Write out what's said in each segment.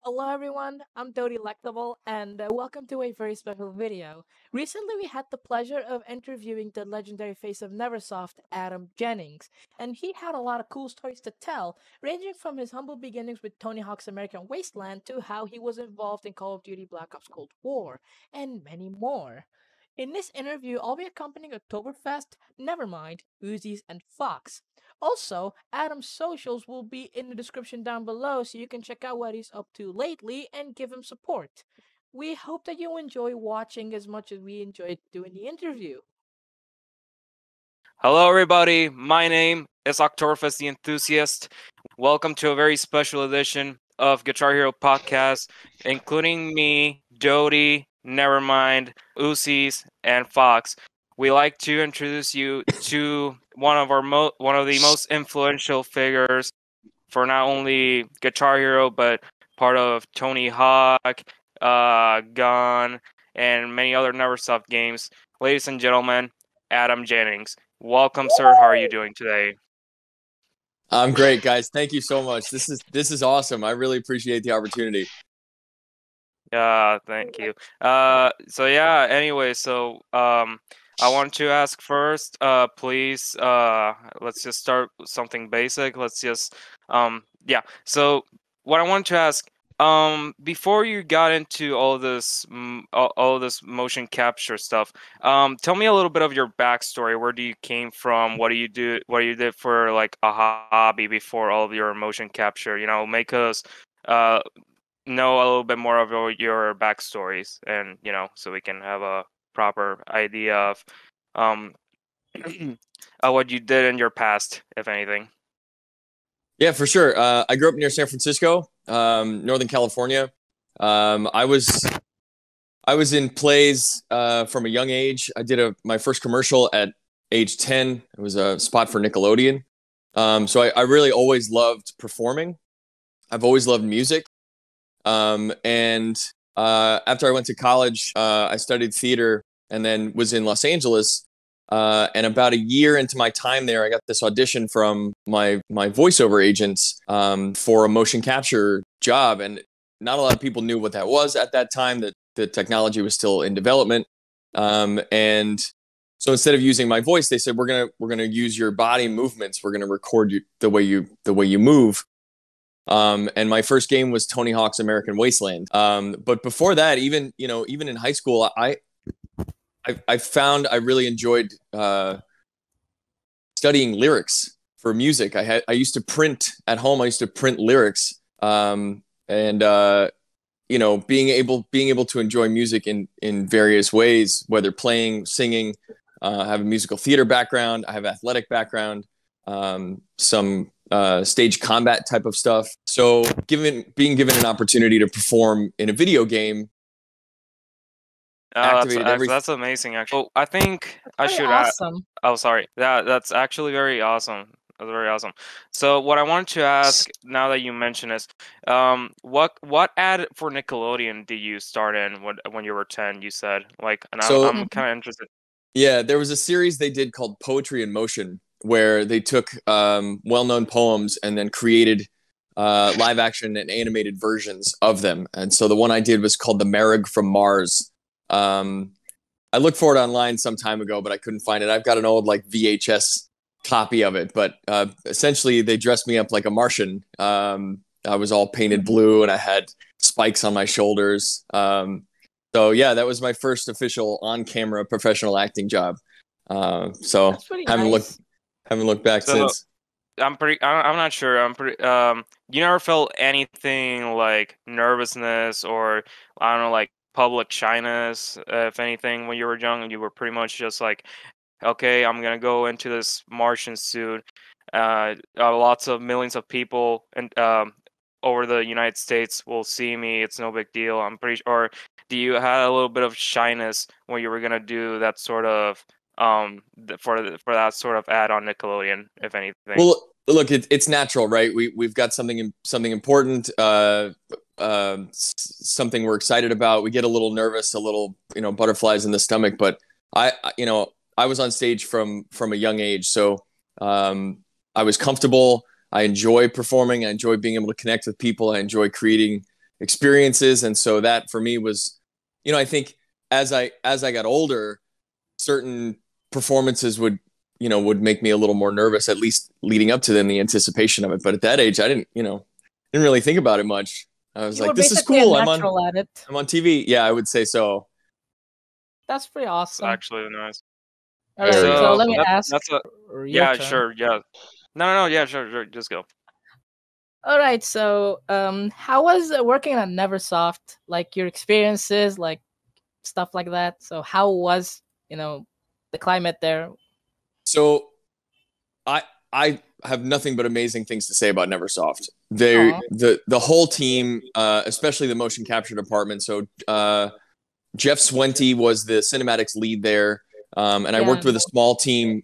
Hello everyone, I'm Dodylectable and welcome to a very special video. Recently we had the pleasure of interviewing the legendary face of Neversoft, Adam Jennings, and he had a lot of cool stories to tell, ranging from his humble beginnings with Tony Hawk's American Wasteland to how he was involved in Call of Duty Black Ops Cold War, and many more. In this interview, I'll be accompanying Oktoberfest, Nevermind, Uzis, and Fox. Also, Adam's socials will be in the description down below so you can check out what he's up to lately and give him support. We hope that you enjoy watching as much as we enjoyed doing the interview. Hello, everybody. My name is Oktoberfest the Enthusiast. Welcome to a very special edition of Guitar Hero Podcast, including me, Dody, Nevermind, Usis, and Fox. We like to introduce you to one of the most influential figures for not only Guitar Hero but part of Tony Hawk, Gun, and many other Neversoft games. Ladies and gentlemen, Adam Jennings. Welcome, sir. How are you doing today? I'm great, guys. Thank you so much. This is awesome. I really appreciate the opportunity. Thank you. I want to ask first, please, let's just start with something basic. So what I want to ask, before you got into all this motion capture stuff, tell me a little bit of your backstory. Where do you came from? What do you do? What you did for like a hobby before all of your motion capture? Make us, know a little bit more of your backstories, and so we can have a proper idea of um what you did in your past, if anything. Yeah, for sure. I grew up near San Francisco, Northern California. I was in plays from a young age. I did my first commercial at age 10. It was a spot for Nickelodeon. So I really always loved performing. I've always loved music. And after I went to college, I studied theater and then was in Los Angeles. And about a year into my time there, I got this audition from my voiceover agents for a motion capture job. And not a lot of people knew what that was at that time, that the technology was still in development. And so instead of using my voice, they said, we're gonna use your body movements. We're gonna record the way you move. And my first game was Tony Hawk's American Wasteland. But before that, even in high school, I found I really enjoyed studying lyrics for music. I used to print at home. I used to print lyrics, and being able to enjoy music in various ways, whether playing, singing. I have a musical theater background. I have athletic background. Some stage combat type of stuff. So being given an opportunity to perform in a video game activated everything. That's amazing, actually. Oh, I think I Very should awesome. Oh, sorry. That's actually very awesome. That's very awesome. So what I wanted to ask, now that you mention is, what ad for Nickelodeon did you start in when you were 10? You said, like, and I'm kind of interested. Yeah, there was a series they did called Poetry in Motion, where they took well-known poems and then created live action and animated versions of them. And so the one I did was called The Merrig from Mars. I looked for it online some time ago, but I couldn't find it. I've got an old like VHS copy of it, but essentially they dressed me up like a Martian. I was all painted blue and I had spikes on my shoulders. So yeah, that was my first official on-camera professional acting job. So That's pretty haven't nice. looked back since. I'm not sure. You never felt anything like nervousness or, I don't know, like public shyness, if anything, when you were young, and you were pretty much just like, okay, I'm gonna go into this Martian suit. Lots of millions of people and over the United States will see me. It's no big deal. I'm pretty sure. Or do you have a little bit of shyness when you were gonna do that sort of for that sort of ad on Nickelodeon, if anything? Well, look, it's natural, right? We've got something important, something we're excited about. We get a little nervous, a little butterflies in the stomach. But I was on stage from a young age, so I was comfortable. I enjoy performing. I enjoy being able to connect with people. I enjoy creating experiences. And so that for me was, I think as I got older, certain performances would make me a little more nervous, at least leading up to them, the anticipation of it. But at that age, I didn't really think about it much. I was You like, were this is basically a cool. natural at it. I'm on TV. Yeah, I would say so. That's pretty It's awesome. actually nice. All right, Very so awesome. let me ask. That's a Your yeah, turn. sure, yeah. No, yeah, sure, just go. All right, so how was working at Neversoft? Like your experiences, like stuff like that. So how was the climate there? So I have nothing but amazing things to say about Neversoft. Aw. The whole team, especially the motion capture department. So Jeff Swente was the cinematics lead there, and I Yeah, worked with a small team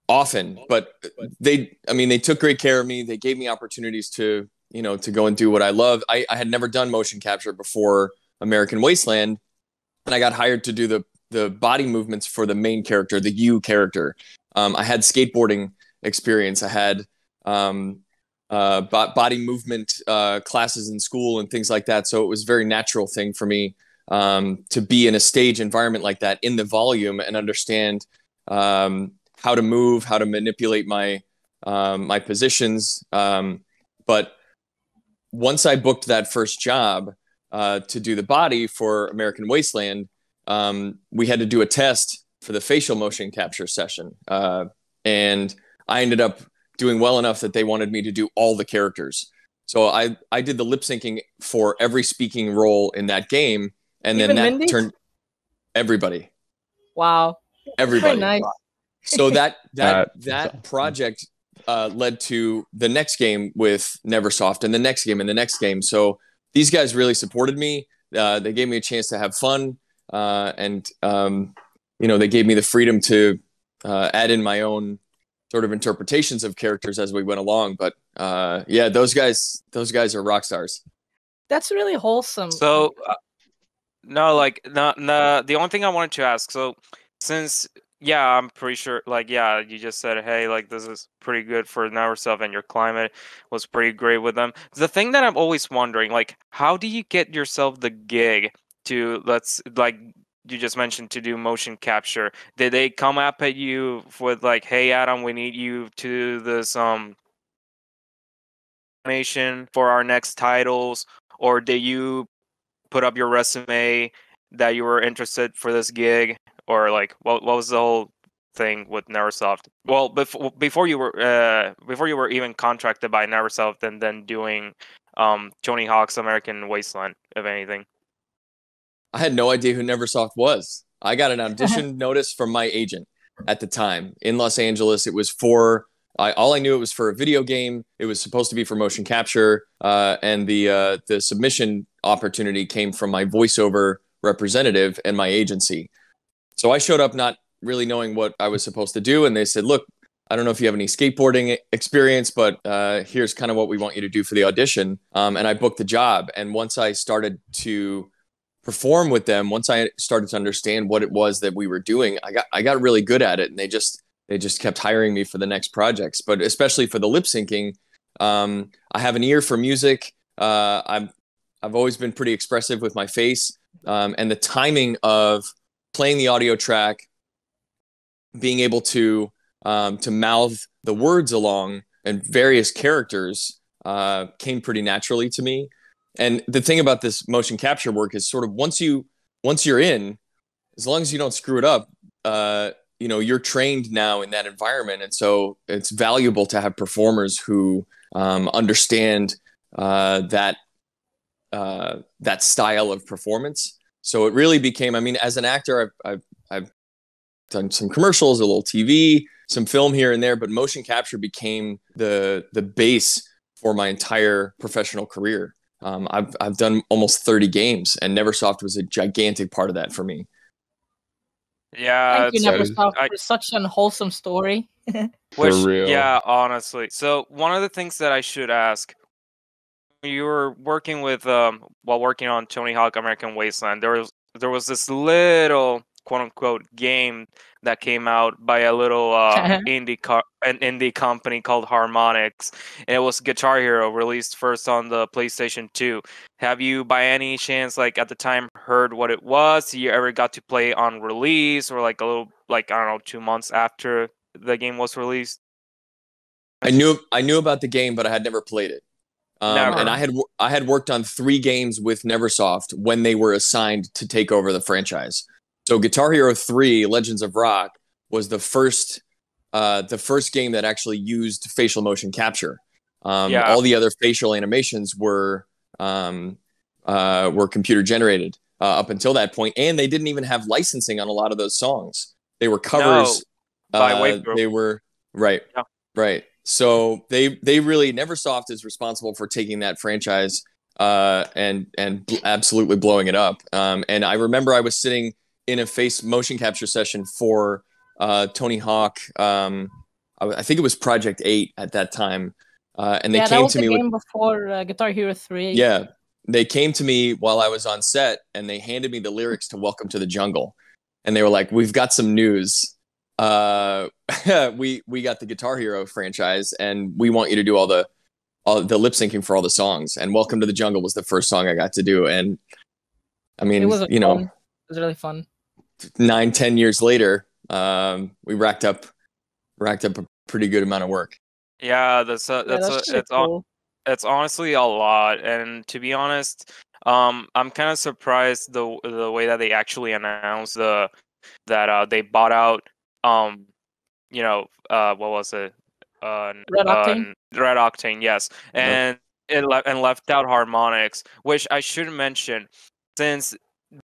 often. But they took great care of me. They gave me opportunities to go and do what I love. I had never done motion capture before American Wasteland, and I got hired to do the body movements for the main character, the U character. I had skateboarding experience. I had body movement classes in school and things like that. So it was a very natural thing for me to be in a stage environment like that in the volume and understand how to move, how to manipulate my positions. But once I booked that first job to do the body for American Wasteland, we had to do a test for the facial motion capture session. And I ended up doing well enough that they wanted me to do all the characters. So I did the lip syncing for every speaking role in that game. And Even then that Mindy? turned everybody. Wow. Everybody. Very nice. So that awesome. project led to the next game with Neversoft and the next game and the next game. So these guys really supported me. They gave me a chance to have fun. And they gave me the freedom to add in my own sort of interpretations of characters as we went along. But yeah, those guys are rock stars. That's really wholesome. So no, like no, the only thing I wanted to ask, so since I'm pretty sure, like, you just said, hey, like, this is pretty good for Neversoft and your climate was pretty great with them. The thing that I'm always wondering, like, how do you get yourself the gig to, like you just mentioned, to do motion capture? Did they come up at you with like, hey, Adam, we need you to do this animation for our next titles, or did you put up your resume that you were interested for this gig, or like what was the whole thing with Neversoft? Well, before you were even contracted by Neversoft and then doing Tony Hawk's American Wasteland, if anything. I had no idea who Neversoft was. I got an audition notice from my agent at the time in Los Angeles. It was for all I knew, it was for a video game. It was supposed to be for motion capture, and the submission opportunity came from my voiceover representative and my agency. So I showed up not really knowing what I was supposed to do, and they said, "Look, I don't know if you have any skateboarding experience, but here's kind of what we want you to do for the audition." And I booked the job. And once I started to perform with them, once I started to understand what it was that we were doing, I got really good at it, and they just kept hiring me for the next projects. But especially for the lip syncing, I have an ear for music. I've always been pretty expressive with my face, and the timing of playing the audio track, being able to mouth the words along and various characters came pretty naturally to me. And the thing about this motion capture work is sort of once you're in, as long as you don't screw it up, you're trained now in that environment. And so it's valuable to have performers who understand that style of performance. So it really became, as an actor, I've done some commercials, a little TV, some film here and there, but motion capture became the base for my entire professional career. I've done almost 30 games, and Neversoft was a gigantic part of that for me. Yeah, Thank you, Neversoft, for such an wholesome story. For real. Yeah, honestly. So one of the things that I should ask, you were working with while working on Tony Hawk American Wasteland, there was this little quote unquote game that came out by a little indie company called Harmonix, and it was Guitar Hero, released first on the PlayStation 2. Have you, by any chance, like at the time, heard what it was? You ever got to play on release, or like a little, like, I don't know, 2 months after the game was released? I knew about the game, but I had never played it. Never. And I had worked on 3 games with Neversoft when they were assigned to take over the franchise. So Guitar Hero 3: Legends of Rock was the first game that actually used facial motion capture. All the other facial animations were computer generated up until that point, and they didn't even have licensing on a lot of those songs. They were covers. By Wavegroup. They were right. Yeah. Right. So they really, Neversoft is responsible for taking that franchise and absolutely blowing it up. And I remember I was sitting in a face motion capture session for Tony Hawk. I think it was Project 8 at that time. And they came to me game before Guitar Hero 3. Yeah. They came to me while I was on set, and they handed me the lyrics to Welcome to the Jungle. And they were like, "We've got some news. We got the Guitar Hero franchise, and we want you to do all the lip syncing for all the songs." And Welcome to the Jungle was the first song I got to do. And I mean, it was it was really fun. 9-10 years later, we racked up a pretty good amount of work. Yeah, it's honestly a lot. And to be honest, I'm kind of surprised the way that they actually announced that they bought out what was it? Red Octane? Red Octane, yes. And left out Harmonix, which I should mention,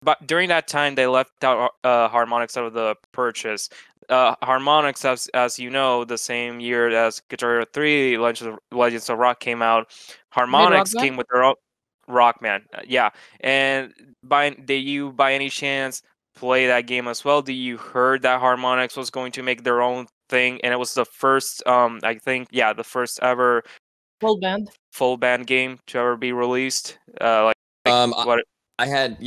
but during that time they left out Harmonix out of the purchase. Harmonix, as you know, the same year as Guitar Hero 3, Legends of Rock came out, Harmonix came with their own Rockman. Yeah. And did you by any chance play that game as well? Do you heard that Harmonix was going to make their own thing, and it was the first the first ever full band game to ever be released? I had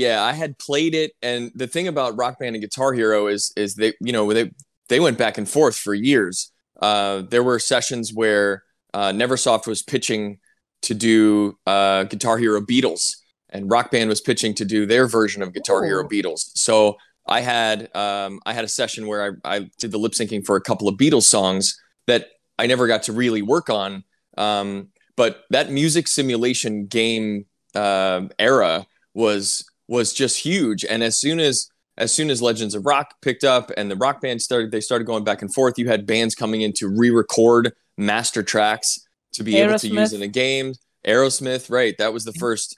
played it, and the thing about Rock Band and Guitar Hero is they went back and forth for years. There were sessions where Neversoft was pitching to do Guitar Hero Beatles, and Rock Band was pitching to do their version of Guitar Hero Beatles. So I had a session where I did the lip syncing for a couple of Beatles songs that I never got to really work on. But that music simulation game era was just huge. And as soon as Legends of Rock picked up and the Rock Band started going back and forth, you had bands coming in to re-record master tracks to be able to use in a game. Aerosmith, right? That was the first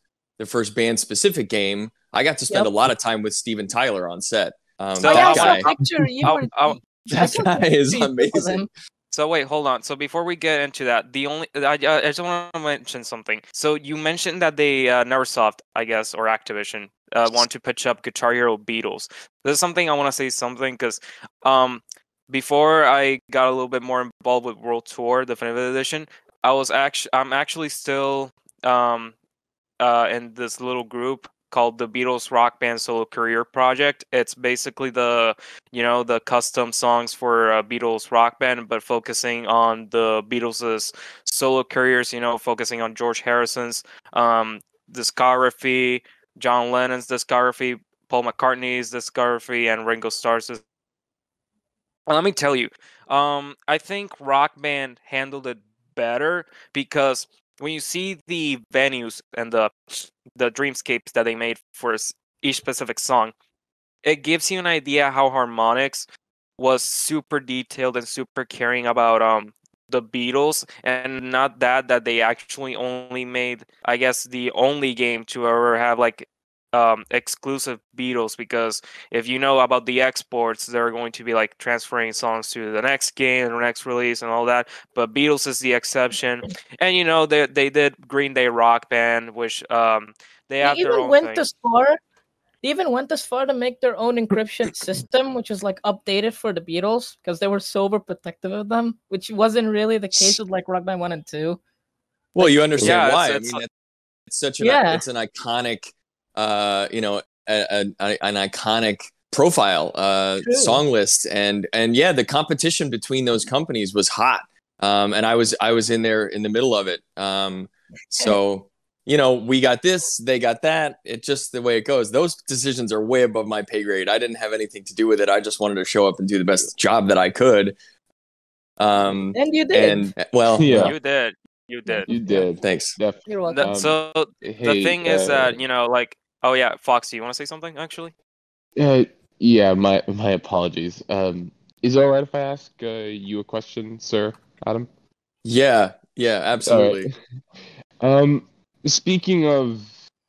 band specific game. I got to spend a lot of time with Steven Tyler on set. That guy is amazing. So wait, hold on. So before we get into that, I just want to mention something. So you mentioned that they Neversoft, I guess, or Activision, want to pitch up Guitar Hero Beatles. This is something I want to say something because before I got a little bit more involved with World Tour Definitive Edition, I'm actually still in this little group called the Beatles Rock Band Solo Career Project. It's basically the custom songs for Beatles Rock Band, but focusing on the Beatles' solo careers, focusing on George Harrison's discography, John Lennon's discography, Paul McCartney's discography, and Ringo Starr's. Let me tell you, I think Rock Band handled it better because when you see the venues and the dreamscapes that they made for each specific song, it gives you an idea how Harmonix was super detailed and super caring about the Beatles, and not that they actually only made, I guess, the only game to ever have like exclusive Beatles, because if you know about the exports, they're going to be like transferring songs to the next game and the next release and all that, but Beatles is the exception. And they did Green Day Rock Band, which they have their own thing. They even went as far to make their own encryption system, which was like updated for the Beatles because they were so overprotective of them, which wasn't really the case with like Rock Band 1 and 2. Well, you understand why. It's such an iconic, an iconic profile, True. song list, and yeah, the competition between those companies was hot, and I was in there in the middle of it. So we got this, they got that. It's just the way it goes. Those decisions are way above my pay grade. I didn't have anything to do with it. I just wanted to show up and do the best job that I could. And you did. And well, Yeah. You did. You did. You did. thanks. Definitely. You're welcome. So the Hey, thing is that, like, oh yeah, Foxy, you want to say something actually? yeah, my apologies. Is it all right if I ask you a question, sir, Adam? Yeah, absolutely. All right. Speaking of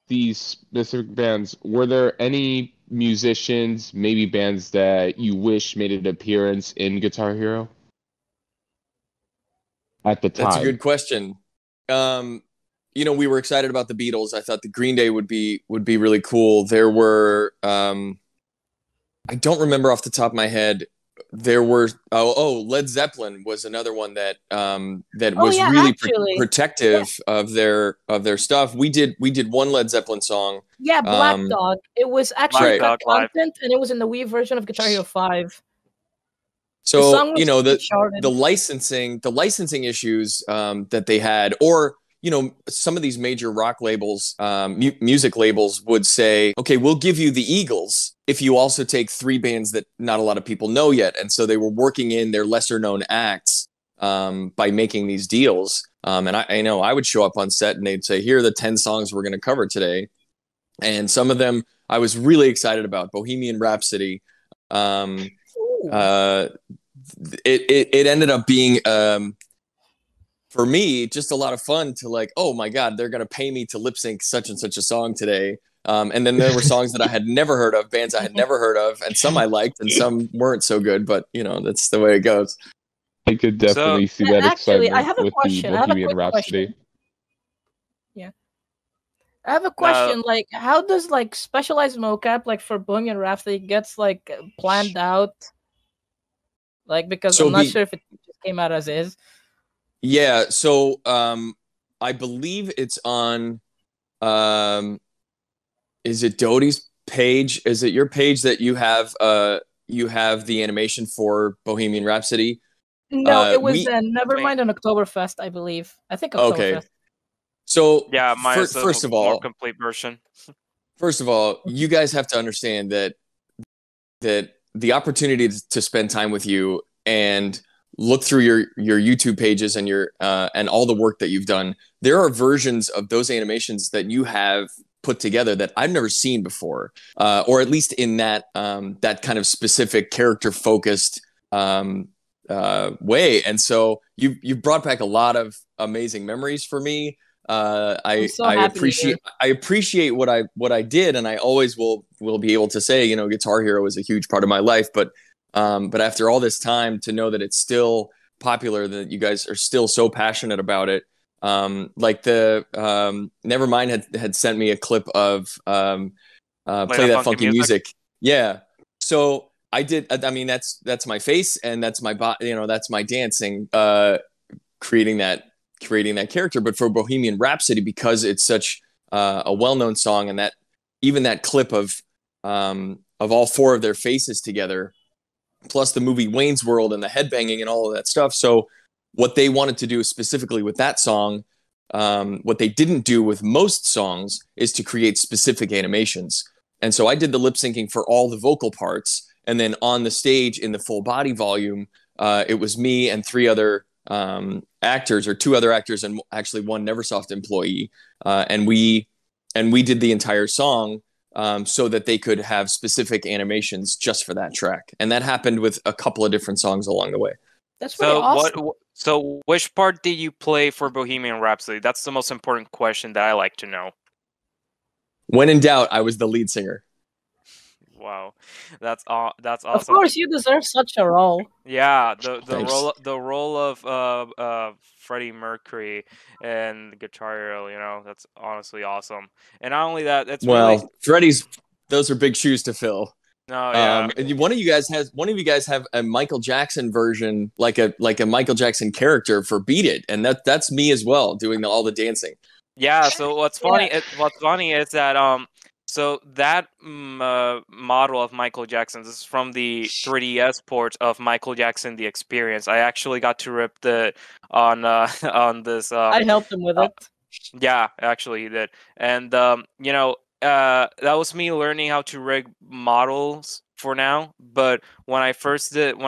these specific bands, were there any musicians, maybe bands that you wish made an appearance in Guitar Hero at the time? That's a good question. We were excited about the Beatles. I thought the Green Day would be really cool. There were I don't remember off the top of my head. There were Led Zeppelin was another one that was really protective of their stuff. We did one Led Zeppelin song. Yeah, Black Dog. It was actually cut content, and it was in the Wii version of Guitar Hero 5. So the licensing issues that they had, or some of these major rock labels, music labels would say, okay, we'll give you the Eagles if you also take 3 bands that not a lot of people know yet. And so they were working in their lesser known acts by making these deals. And I know I would show up on set and they'd say, here are the 10 songs we're going to cover today. And some of them I was really excited about. Bohemian Rhapsody. It ended up being for me just a lot of fun to like, oh my god, they're gonna pay me to lip sync such and such a song today. And then there were songs that I had never heard of, bands I had never heard of, and some I liked and some weren't so good, but that's the way it goes. I could definitely see that actually, excitement I have a with question. the Bohemian Rhapsody. Question. Yeah. I have a question, like, how does like specialized mocap like for Bohemian Rhapsody gets like planned out? Like, because I'm not sure if it just came out as is. Yeah, so I believe it's on is it Dody's page? Is it your page that you have the animation for Bohemian Rhapsody? No, it was Nevermind on Oktoberfest, I believe. I think Oktoberfest. Okay. So yeah, first of all, more complete version. First of all, you guys have to understand that the opportunity to spend time with you and look through your YouTube pages and your and all the work that you've done, there are versions of those animations that you have put together that I've never seen before, or at least in that kind of specific character focused way. And so you've brought back a lot of amazing memories for me. I appreciate what I did, and I always will be able to say, Guitar Hero is a huge part of my life. But after all this time, to know that it's still popular, that you guys are still so passionate about it. Like the Nevermind had sent me a clip of Play That Funky Music. Yeah. So I did. I mean, that's my face and that's my that's my dancing, creating that character. But for Bohemian Rhapsody, because it's such a well-known song, and that even that clip of all 4 of their faces together, plus the movie Wayne's World and the headbanging and all of that stuff. So what they wanted to do specifically with that song, what they didn't do with most songs, is to create specific animations. And so I did the lip syncing for all the vocal parts, and then on the stage in the full body volume, it was me and 3 other actors, or 2 other actors, and actually 1 Neversoft employee, and we did the entire song, so that they could have specific animations just for that track. And that happened with a couple of different songs along the way. That's pretty awesome. So which part did you play for Bohemian Rhapsody? That's the most important question that I like to know. When in doubt, I was the lead singer. Wow, that's awesome. Of course, you deserve such a role. Yeah, the role of Freddie Mercury and Guitar Hero, that's honestly awesome. And not only that, it's Freddie's. Those are big shoes to fill. No, yeah. One of you guys have a Michael Jackson version, like a Michael Jackson character for Beat It, and that's me as well, doing all the dancing. Yeah. So what's funny is that So that model of Michael Jackson, this is from the 3DS port of Michael Jackson: The Experience. I actually got to rip the on on this. I helped him with Uh, it. yeah, actually he did, and that was me learning how to rig models for now. But when I first did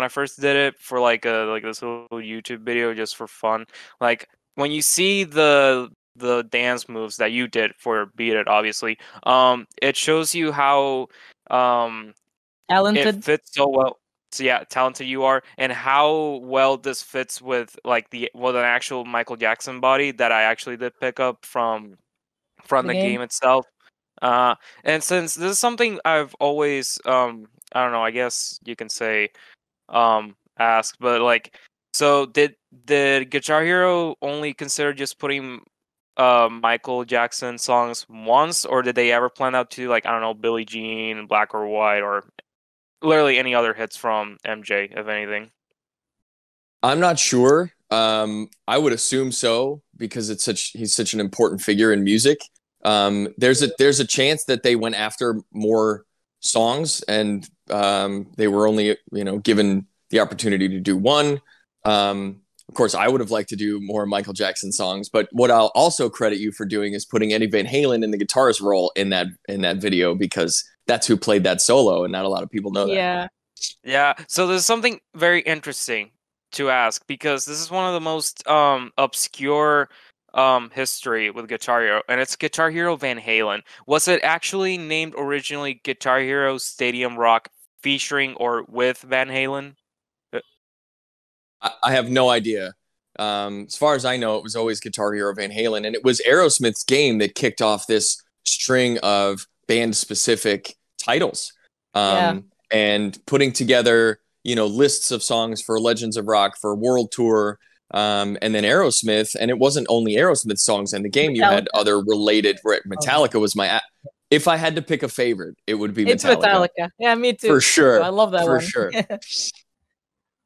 it for like this little YouTube video just for fun, like when you see the dance moves that you did for Beat It, obviously, it shows you how it Talented. fits so well. So yeah, talented you are, and how well this fits with like an actual Michael Jackson body that I actually did pick up from The the game. game itself. And since this is something I've always I don't know, I guess you can say asked, but like, so did Guitar Hero only consider just putting Michael Jackson songs once, or did they ever plan out to, like, I don't know, Billie Jean, Black or White, or literally any other hits from MJ, if anything? I'm not sure. I would assume so because he's such an important figure in music. There's a chance that they went after more songs and they were only given the opportunity to do one. Of course, I would have liked to do more Michael Jackson songs, but what I'll also credit you for doing is putting Eddie Van Halen in the guitarist role in that video, because that's who played that solo, and not a lot of people know that. Yeah. Yeah, so there's something very interesting to ask, because this is one of the most obscure history with Guitar Hero, and it's Guitar Hero Van Halen. Was it actually named originally Guitar Hero Stadium Rock featuring or with Van Halen? I have no idea. As far as I know, it was always Guitar Hero Van Halen, and it was Aerosmith's game that kicked off this string of band-specific titles. Yeah. And putting together, lists of songs for Legends of Rock, for World Tour, and then Aerosmith. And it wasn't only Aerosmith songs in the game; you had Metallica. other related. Metallica was my. If I had to pick a favorite, it would be It's Metallica. Metallica. Yeah, me too. For sure. I love that For one. sure.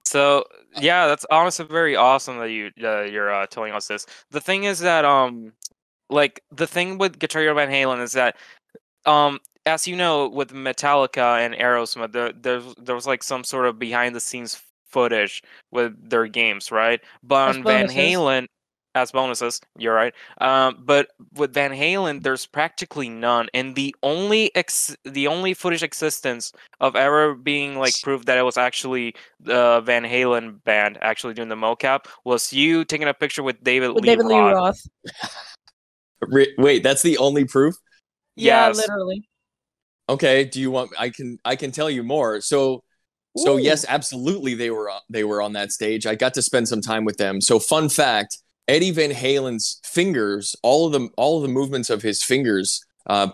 So yeah, that's honestly very awesome that you're telling us this. The thing is that like, the thing with Guitar Hero Van Halen is that as you know, with Metallica and Aerosmith, there was like some sort of behind the scenes footage with their games, right? But As on Van bonuses. Halen, as bonuses, you're right. But with Van Halen, there's practically none, and the only footage existence of ever being like proof that it was actually the Van Halen band actually doing the mocap was you taking a picture with David With Lee David Lee Roth. Roth. Wait, that's the only proof? Yeah, Yes. literally. Okay, do you want I can tell you more. So Ooh. yes, absolutely they were on that stage. I got to spend some time with them. So fun fact, Eddie Van Halen's fingers, all of the movements of his fingers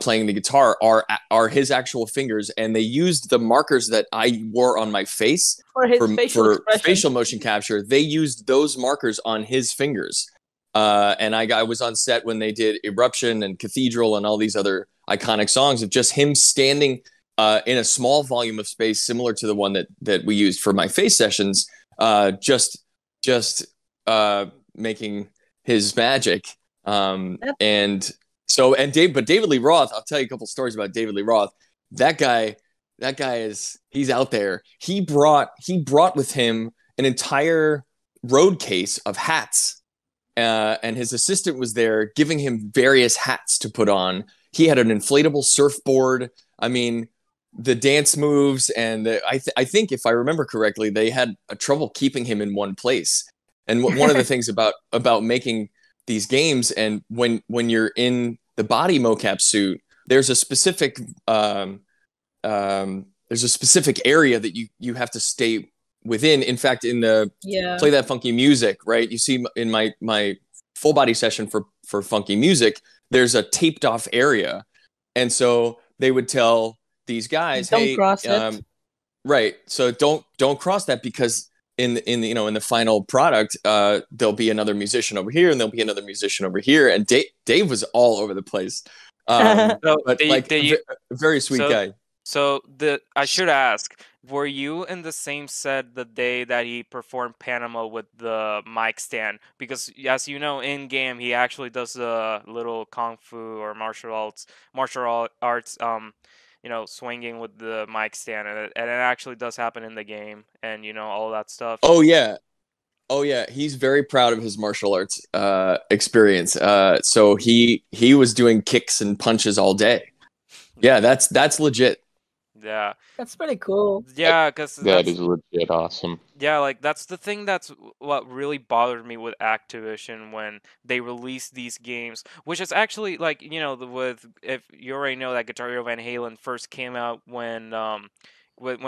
playing the guitar are his actual fingers, and they used the markers that I wore on my face For his facial expression. facial motion capture. They used those markers on his fingers. And I was on set when they did Eruption and Cathedral and all these other iconic songs of just him standing in a small volume of space, similar to the one that we used for my face sessions, just making his magic. But David Lee Roth, I'll tell you a couple stories about David Lee Roth. That guy he's out there. He brought with him an entire road case of hats. And his assistant was there giving him various hats to put on. He had an inflatable surfboard. I mean, the dance moves, and I think, if I remember correctly, they had a trouble keeping him in one place. And one of the things about making these games, and when you're in the body mocap suit, there's a specific area that you have to stay within. In fact, in the Play That Funky Music, right? You see in my full body session for Funky Music, there's a taped off area. And so they would tell these guys, don't hey, cross it. Right. So don't cross that, because in the final product, there'll be another musician over here and there'll be another musician over here. And Dave was all over the place. So But they- like they- a very sweet so- guy. So I should ask, were you in the same set the day that he performed Panama with the mic stand? Because as you know, in game he actually does a little kung fu or martial arts, swinging with the mic stand, and it actually does happen in the game, and all that stuff. Oh yeah. Oh yeah, he's very proud of his martial arts experience. So he was doing kicks and punches all day. Yeah, that's legit. Yeah, That's pretty cool. yeah, because That is legit awesome. yeah, like that's the thing that's what really bothered me with Activision when they released these games, which is actually like, with if you already know that Guitar Hero Van Halen first came out when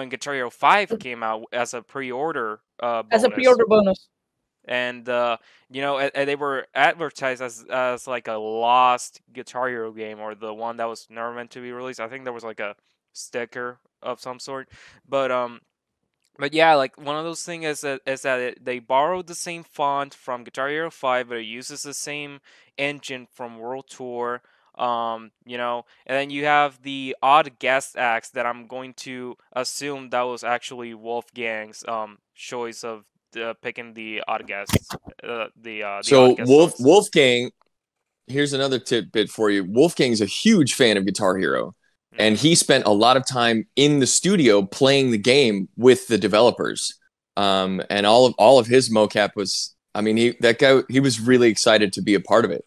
Guitar Hero 5 came out as a pre-order As a bonus. pre-order bonus. And they were advertised as like a lost Guitar Hero game, or the one that was never meant to be released. I think there was like a sticker of some sort, but yeah, like one of those things is that they borrowed the same font from Guitar Hero 5, but it uses the same engine from World Tour. And then you have the odd guest acts that I'm going to assume that was actually Wolfgang's choice of picking the odd guests, the So odd guest songs. Wolfgang, here's another tidbit for you. Wolfgang's a huge fan of Guitar Hero, and he spent a lot of time in the studio playing the game with the developers. And all of his mocap was, I mean, he was really excited to be a part of it.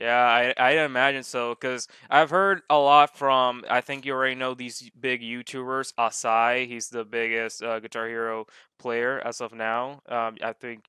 Yeah, I imagine so, because I've heard a lot from, I think you already know these big YouTubers. Asai, he's the biggest Guitar Hero player as of now. I think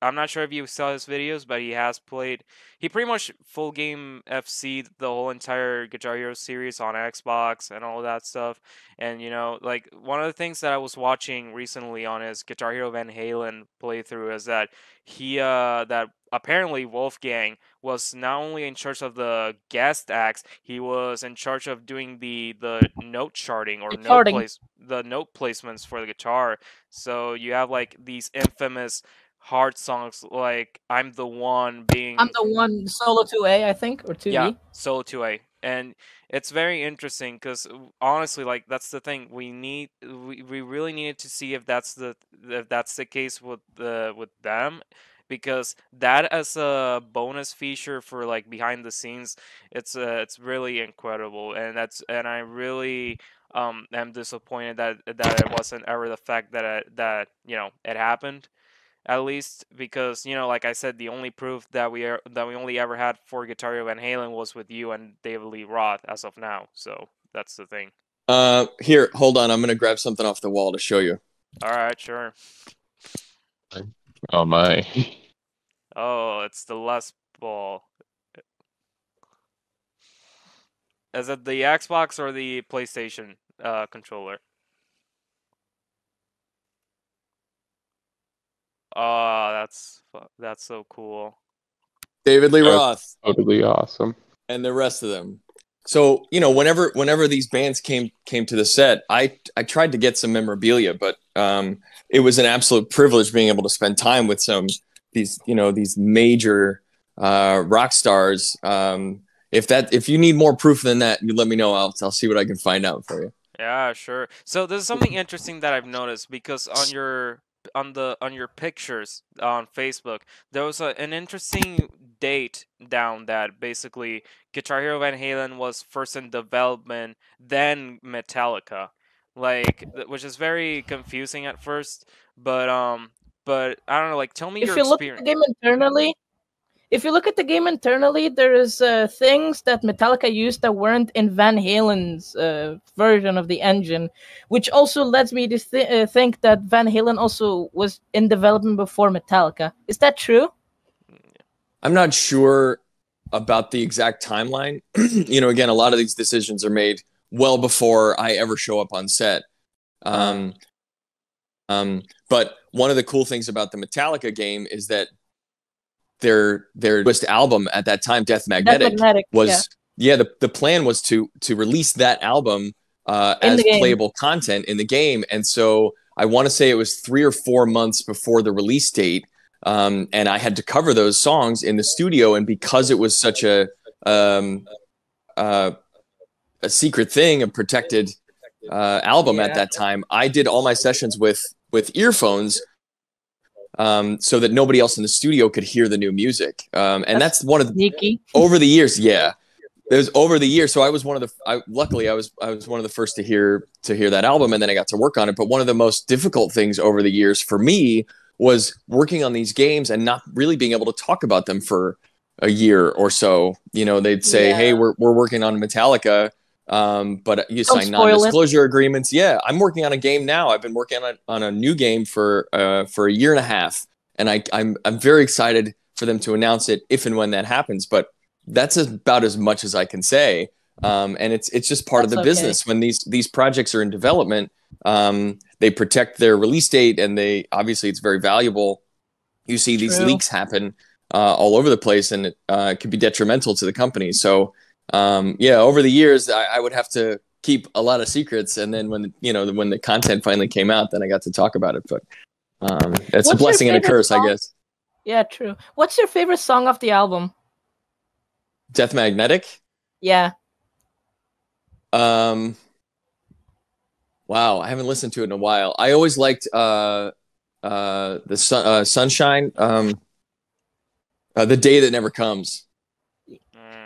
I'm not sure if you saw his videos, but he pretty much full game FC'd the whole entire Guitar Hero series on Xbox and all that stuff. And, like, one of the things that I was watching recently on his Guitar Hero Van Halen playthrough is that that apparently Wolfgang was not only in charge of the guest acts, he was in charge of doing the note charting or the note placements for the guitar. So you have like these infamous hard songs like "I'm the One" being I'm the one solo 2A, I think, or 2B. yeah, solo 2A. And it's very interesting because honestly, like that's the thing we really needed to see if that's the case with them, because that as a bonus feature for like behind the scenes, it's really incredible, and I really am disappointed that it wasn't ever the fact that it happened, at least, because like I said, the only proof that we only ever had for Guitar Hero Van Halen was with you and David Lee Roth as of now. So that's the thing. Here, hold on. I'm gonna grab something off the wall to show you. All right, sure. Oh my. Oh, it's the Les Paul. Is it the Xbox or the PlayStation controller? Oh, that's so cool. David Lee That's Roth totally awesome. and the rest of them. So, whenever these bands came to the set, I tried to get some memorabilia, but it was an absolute privilege being able to spend time with these major rock stars. If you need more proof than that, you let me know. I'll see what I can find out for you. Yeah, sure. So there's something interesting that I've noticed, because on your pictures on Facebook, there was an interesting date down that basically Guitar Hero Van Halen was first in development, then Metallica, which is very confusing at first. But I don't know. Like, tell me If your you look at the experience. game internally, there is things that Metallica used that weren't in Van Halen's version of the engine, which also lets me to think that Van Halen also was in development before Metallica. Is that true? I'm not sure about the exact timeline. Again, a lot of these decisions are made well before I ever show up on set. But one of the cool things about the Metallica game is that their newest album at that time, Death Magnetic, was the plan was to release that album as playable content in the game. And so I want to say it was 3 or 4 months before the release date, and I had to cover those songs in the studio. And because it was such a a secret thing, a protected album at Yeah. that time. I did all my sessions with earphones, so that nobody else in the studio could hear the new music. And that's one of the, Sneaky. over the years. Yeah, it was over the years. So I was one of the. Luckily, I was one of the first to hear that album, and then I got to work on it. But one of the most difficult things over the years for me was working on these games and not really being able to talk about them for a year or so. You know, they'd say, "Hey, we're working on Metallica." But you sign non-disclosure agreements. Yeah, I'm working on a game now. I've been working on a new game for a year and a half, and I'm very excited for them to announce it if and when that happens. But that's about as much as I can say. And it's just part of the business when these projects are in development. They protect their release date, and they obviously it's very valuable. You see these leaks happen all over the place, and it can be detrimental to the company. So. Over the years, I would have to keep a lot of secrets, and then when the content finally came out, then I got to talk about it. But it's a blessing and a curse, I guess. Yeah, true. What's your favorite song of the album? Death Magnetic? Yeah. Wow, I haven't listened to it in a while. I always liked the Sunshine, The Day That Never Comes.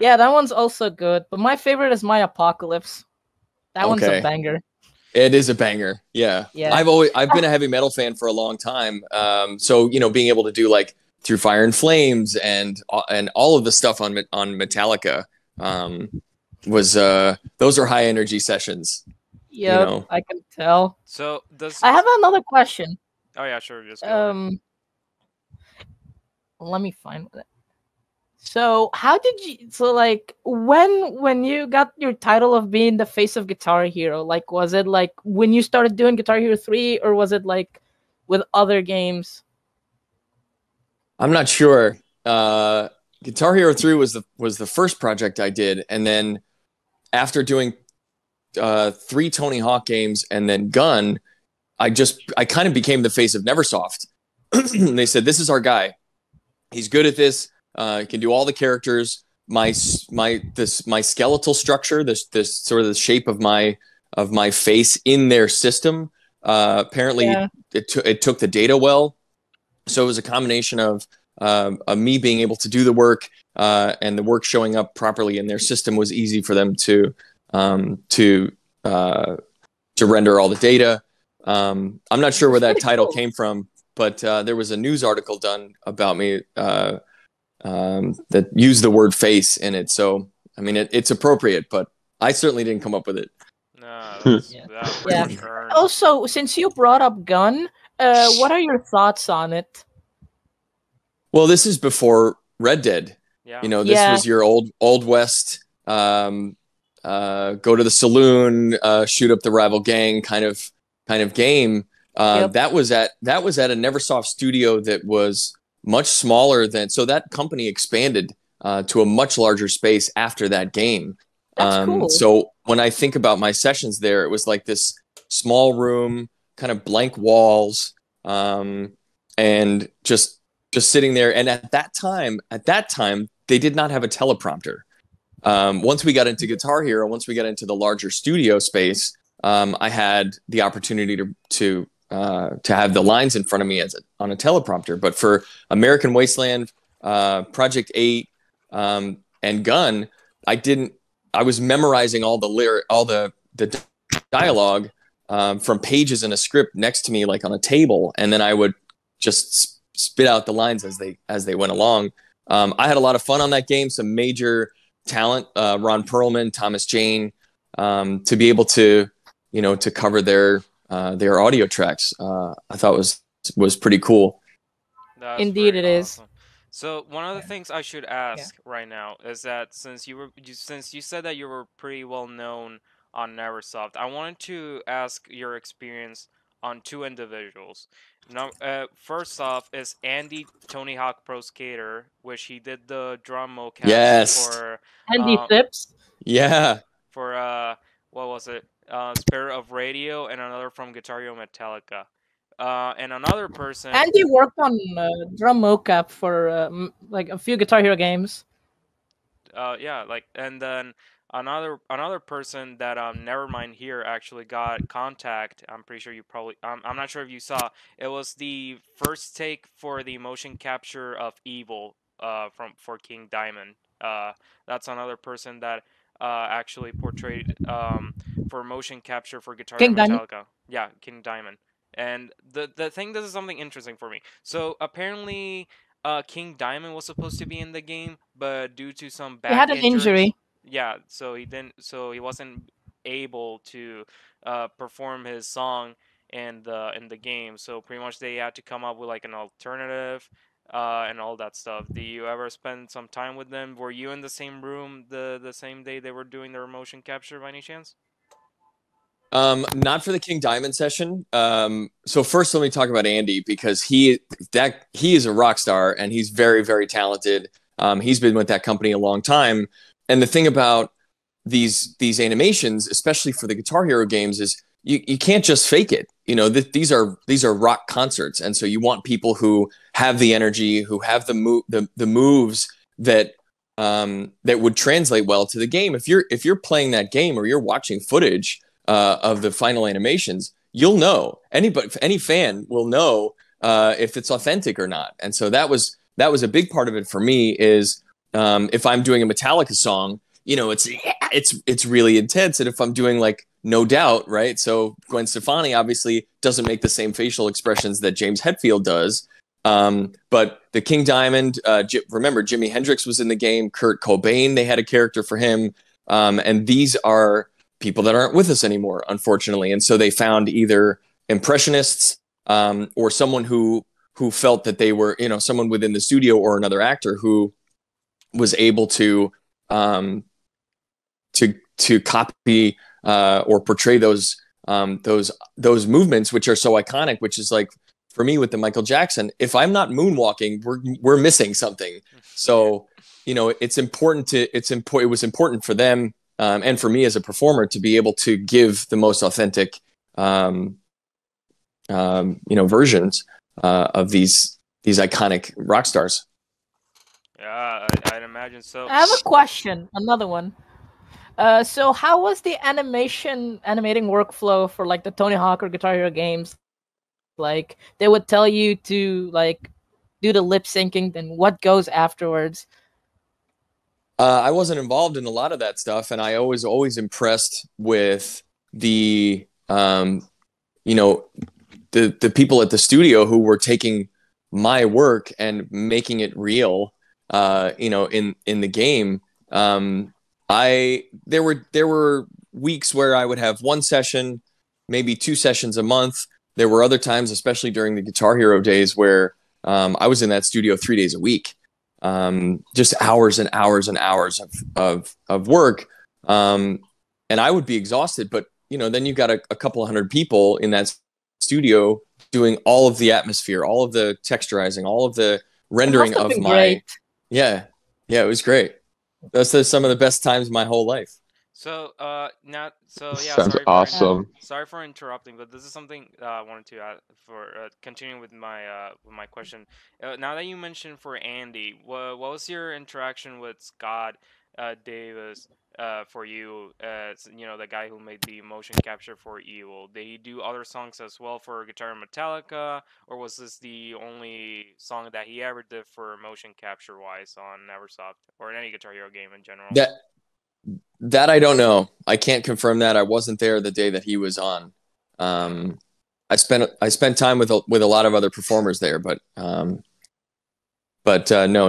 Yeah, that one's also good. But my favorite is My Apocalypse. That one's a banger. It is a banger. Yeah. I've been a heavy metal fan for a long time. So being able to do like Through Fire and Flames and all of the stuff on Metallica was those are high energy sessions. Yeah, I can tell. So I have another question. Oh yeah, sure. Just go let me find it. So how did you? So like when you got your title of being the face of Guitar Hero, like was it like when you started doing Guitar Hero 3, or was it like with other games? I'm not sure. Guitar Hero 3 was the first project I did, and then after doing 3 Tony Hawk games and then Gun, I kind of became the face of Neversoft. They said, "This is our guy. He's good at this. He can do all the characters. My skeletal structure, this sort of the shape of my face in their system. Apparently, it took the data well. So it was a combination of me being able to do the work and the work showing up properly in their system was easy for them to render all the data. I'm not sure where that title came from, but there was a news article done about me that used the word face in it. So, I mean, it's appropriate, but I certainly didn't come up with it. No, that's pretty much earned. Also, since you brought up Gun, what are your thoughts on it? Well, this is before Red Dead. Yeah. This was your old West, go to the saloon, shoot up the rival gang kind of game. That was at a Neversoft studio that was much smaller than, so that company expanded to a much larger space after that game. That's cool. So when I think about my sessions there, it was like this small room, kind of blank walls, and just sitting there. And at that time, they did not have a teleprompter. Once we got into Guitar Hero, once we got into the larger studio space, I had the opportunity to have the lines in front of me on a teleprompter. But for American Wasteland, Project 8, and Gun, I was memorizing all the dialogue from pages in a script next to me, like on a table, and then I would just spit out the lines as they went along. I had a lot of fun on that game. Some major talent, Ron Perlman, Thomas Jane, to be able to cover their audio tracks. I thought was pretty cool. That's Indeed, it is. awesome. So one of the things I should ask right now is that since you said that you were pretty well known on Neversoft, I wanted to ask your experience on 2 individuals. Now, first off is Andy Tony Hawk Pro Skater, which he did the drum mocap for Andy Sips. Yeah. For what was it? Spirit of Radio, and another from Guitar Hero Metallica. And another person. Andy worked on drum mocap for like a few Guitar Hero games. And then another person that Nevermind here actually got contact. I'm pretty sure you probably I'm not sure if you saw. It was the first take for the motion capture of Evil from for King Diamond. That's another person that actually portrayed for motion capture for Guitar Hero King Diamond. Metallica. Yeah, King Diamond. And the thing, this is something interesting for me. So apparently King Diamond was supposed to be in the game, but due to some He back had an injuries, injury. yeah, so he didn't, so he wasn't able to perform his song in the game. So pretty much they had to come up with like an alternative and all that stuff. Do you ever spend some time with them? Were you in the same room the same day they were doing their motion capture by any chance? Not for the King Diamond session. So first, let me talk about Andy because he is a rock star and he's very, very talented. He's been with that company a long time. And the thing about these animations, especially for the Guitar Hero games, is you can't just fake it. You know, these are rock concerts, and so you want people who have the energy, who have the moves that that would translate well to the game. If you're playing that game or you're watching footage of the final animations, you'll know. Any fan will know if it's authentic or not. And so that was a big part of it for me. Is if I'm doing a Metallica song, you know, it's really intense. And if I'm doing like No Doubt, right? So Gwen Stefani obviously doesn't make the same facial expressions that James Hetfield does. But the King Diamond, remember Jimi Hendrix was in the game. Kurt Cobain, they had a character for him. And these are people that aren't with us anymore, unfortunately. And so they found either impressionists or someone who felt that they were, you know, someone within the studio or another actor who was able to copy or portray those movements, which are so iconic. Which is like for me with the Michael Jackson, if I'm not moonwalking, we're missing something. So you know, it was important for them and for me as a performer to be able to give the most authentic versions of these anaconnic rock stars. Yeah, I'd imagine so. I have a question, another one. So how was the animating workflow for like the Tony Hawk or Guitar Hero games? Like they would tell you to like do the lip syncing, then what goes afterwards? I wasn't involved in a lot of that stuff, and I was always impressed with the the people at the studio who were taking my work and making it real. In the game. There were weeks where I would have one session, maybe two sessions a month. There were other times, especially during the Guitar Hero days, where I was in that studio 3 days a week, just hours and hours and hours of work, and I would be exhausted. But you know, then you got a couple of hundred people in that studio doing all of the atmosphere, all of the texturizing, all of the rendering of my. Great. Yeah, it was great. Those some of the best times of my whole life. So now, so yeah, Sounds awesome. sorry for interrupting, but this is something I wanted to add for continuing with my question. Now that you mentioned for Andy, what was your interaction with Scott Davis for you? You know, the guy who made the motion capture for Evil. Did he do other songs as well for Guitar Metallica, or was this the only song that he ever did for motion capture wise on Neversoft or in any Guitar Hero game in general? That I don't know. I can't confirm that. I wasn't there the day that he was on. I spent time with a lot of other performers there, but no,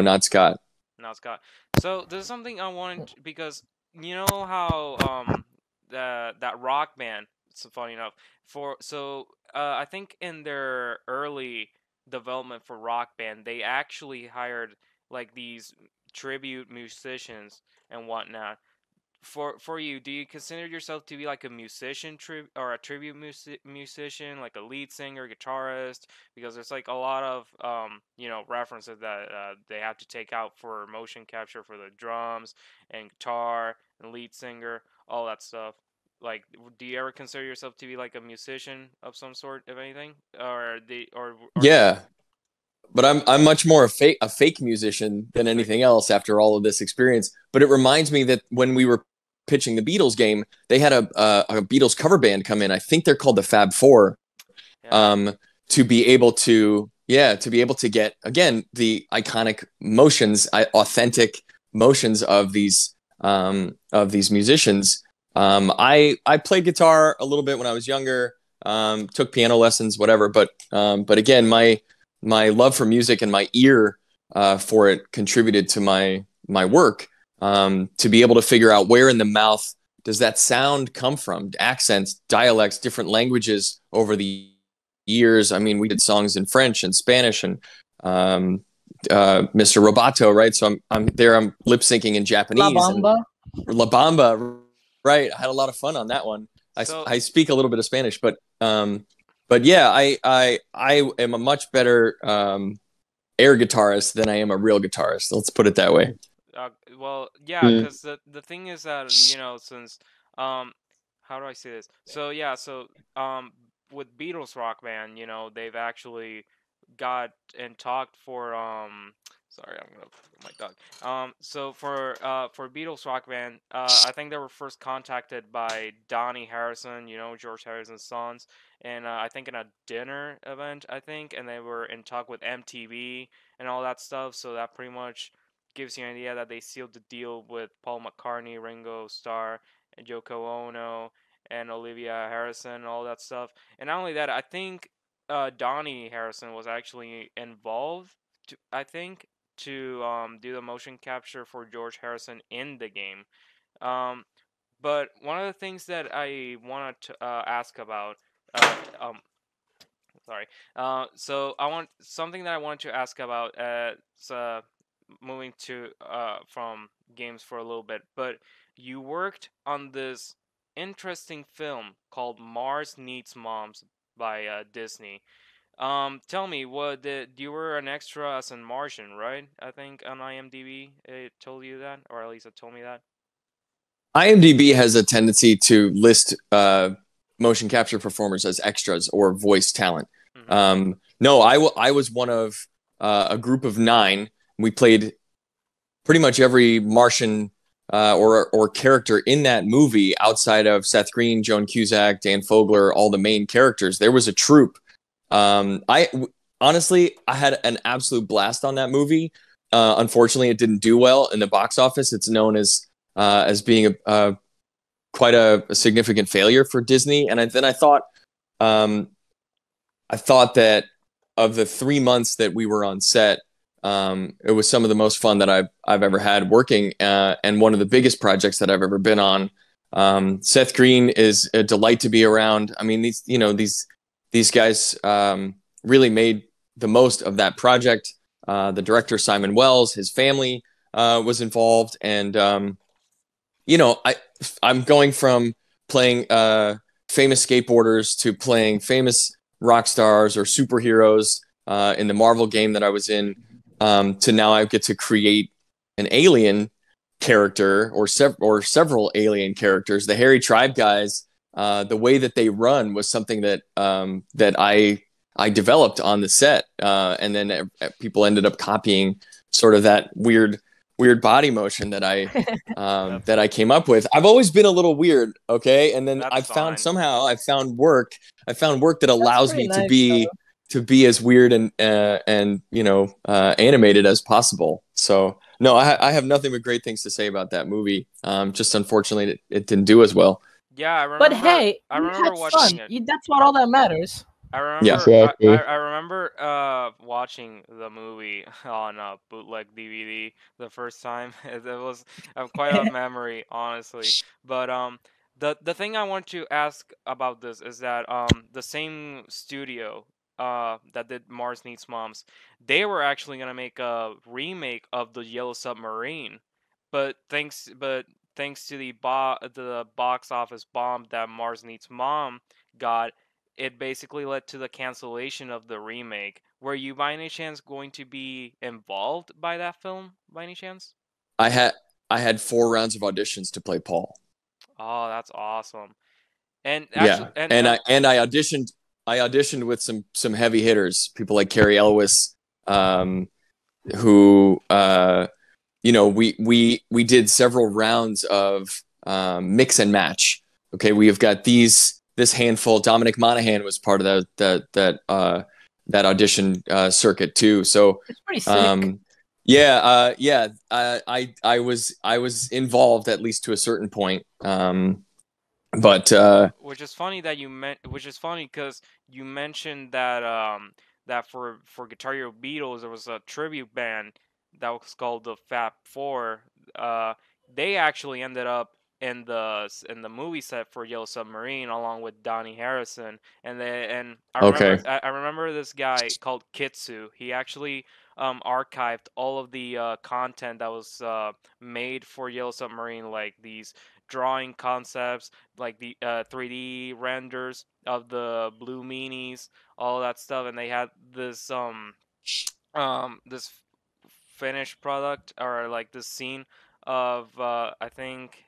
not Scott. Not Scott. So this is something I wanted because you know how that rock band. So funny enough, I think in their early development for Rock Band, they actually hired like these tribute musicians and whatnot. For you, do you consider yourself to be like a musician or a tribute musician, like a lead singer, guitarist? Because there's like a lot of references that they have to take out for motion capture for the drums and guitar and lead singer, all that stuff. Like, do you ever consider yourself to be like a musician of some sort, if anything, or yeah? But I'm much more a fake musician than anything else after all of this experience. But it reminds me that when we were pitching the Beatles game, they had a Beatles cover band come in. I think they're called the Fab Four. To be able to get again the iconic motions, authentic motions of these musicians. I played guitar a little bit when I was younger. Took piano lessons, whatever. But again, my love for music and my ear for it contributed to my work. To be able to figure out where in the mouth does that sound come from, accents, dialects, different languages over the years. I mean, we did songs in French and Spanish and Mr. Roboto, right? So I'm lip syncing in Japanese. La Bamba, right? I had a lot of fun on that one. I speak a little bit of Spanish, but yeah, I am a much better air guitarist than I am a real guitarist. Let's put it that way. Well, yeah, because the thing is that, you know, since how do I say this? So yeah, with Beatles Rock Band, you know, they've actually got and talked for sorry, I'm gonna my dog. So for Beatles Rock Band, I think they were first contacted by Donnie Harrison, you know, George Harrison's sons, and I think in a dinner event, I think, and they were in talk with MTV and all that stuff. So that pretty much gives you an idea that they sealed the deal with Paul McCartney, Ringo Starr, and Yoko Ono, and Olivia Harrison, and all that stuff. And not only that, I think Donnie Harrison was actually involved, to do the motion capture for George Harrison in the game. But one of the things that I wanted to ask about, sorry. So I want something that I wanted to ask about. Moving to from games for a little bit, but you worked on this interesting film called Mars Needs Moms by Disney. Tell me, you were an extra as in Martian, right? I think on IMDb it told you that, or at least it told me that. IMDb has a tendency to list motion capture performers as extras or voice talent. Mm-hmm. No, I was one of a group of 9. We played pretty much every Martian or character in that movie outside of Seth Green, Joan Cusack, Dan Fogler, all the main characters. There was a troupe. Honestly, I had an absolute blast on that movie. Unfortunately, it didn't do well in the box office. It's known as being quite a significant failure for Disney. And then I thought that of the 3 months that we were on set, it was some of the most fun that I've ever had working, and one of the biggest projects that I've ever been on. Seth Green is a delight to be around. I mean, these guys really made the most of that project. The director, Simon Wells, his family was involved, and I'm going from playing famous skateboarders to playing famous rock stars or superheroes in the Marvel game that I was in, to now I get to create an alien character or several alien characters. The Hairy Tribe guys, the way that they run was something that I developed on the set, and then people ended up copying sort of that weird body motion that I came up with. I've always been a little weird, okay? And then I found work that allows me to be as weird and animated as possible. So no, I have nothing but great things to say about that movie. Just unfortunately it didn't do as well. Yeah, I remember. But hey, I remember watching it. That's what all that matters. I remember. Yeah. Exactly. I remember watching the movie on bootleg DVD the first time. It was quite a memory, honestly. But the thing I want to ask about this is that the same studio that did Mars Needs Moms, they were actually gonna make a remake of the Yellow Submarine, but thanks to the box office bomb that Mars Needs Mom got, it basically led to the cancellation of the remake. Were you by any chance going to be involved by that film by any chance? I had 4 rounds of auditions to play Paul. Oh, that's awesome. And actually, yeah, and I auditioned with some heavy hitters, people like Carrie Elwes, who we did several rounds of mix and match. Okay, we have got this handful. Dominic Monaghan was part of that audition circuit too. So It's pretty sick. I was involved at least to a certain point. But which is funny that which is funny because you mentioned that that for Guitar Hero Beatles there was a tribute band that was called the Fab Four. They actually ended up in the movie set for Yellow Submarine along with Donnie Harrison, and okay, I remember this guy called Kitsu. He actually archived all of the content that was made for Yellow Submarine, like these drawing concepts, like the 3D renders of the blue meanies, all that stuff, and they had this finished product, or like this scene of I think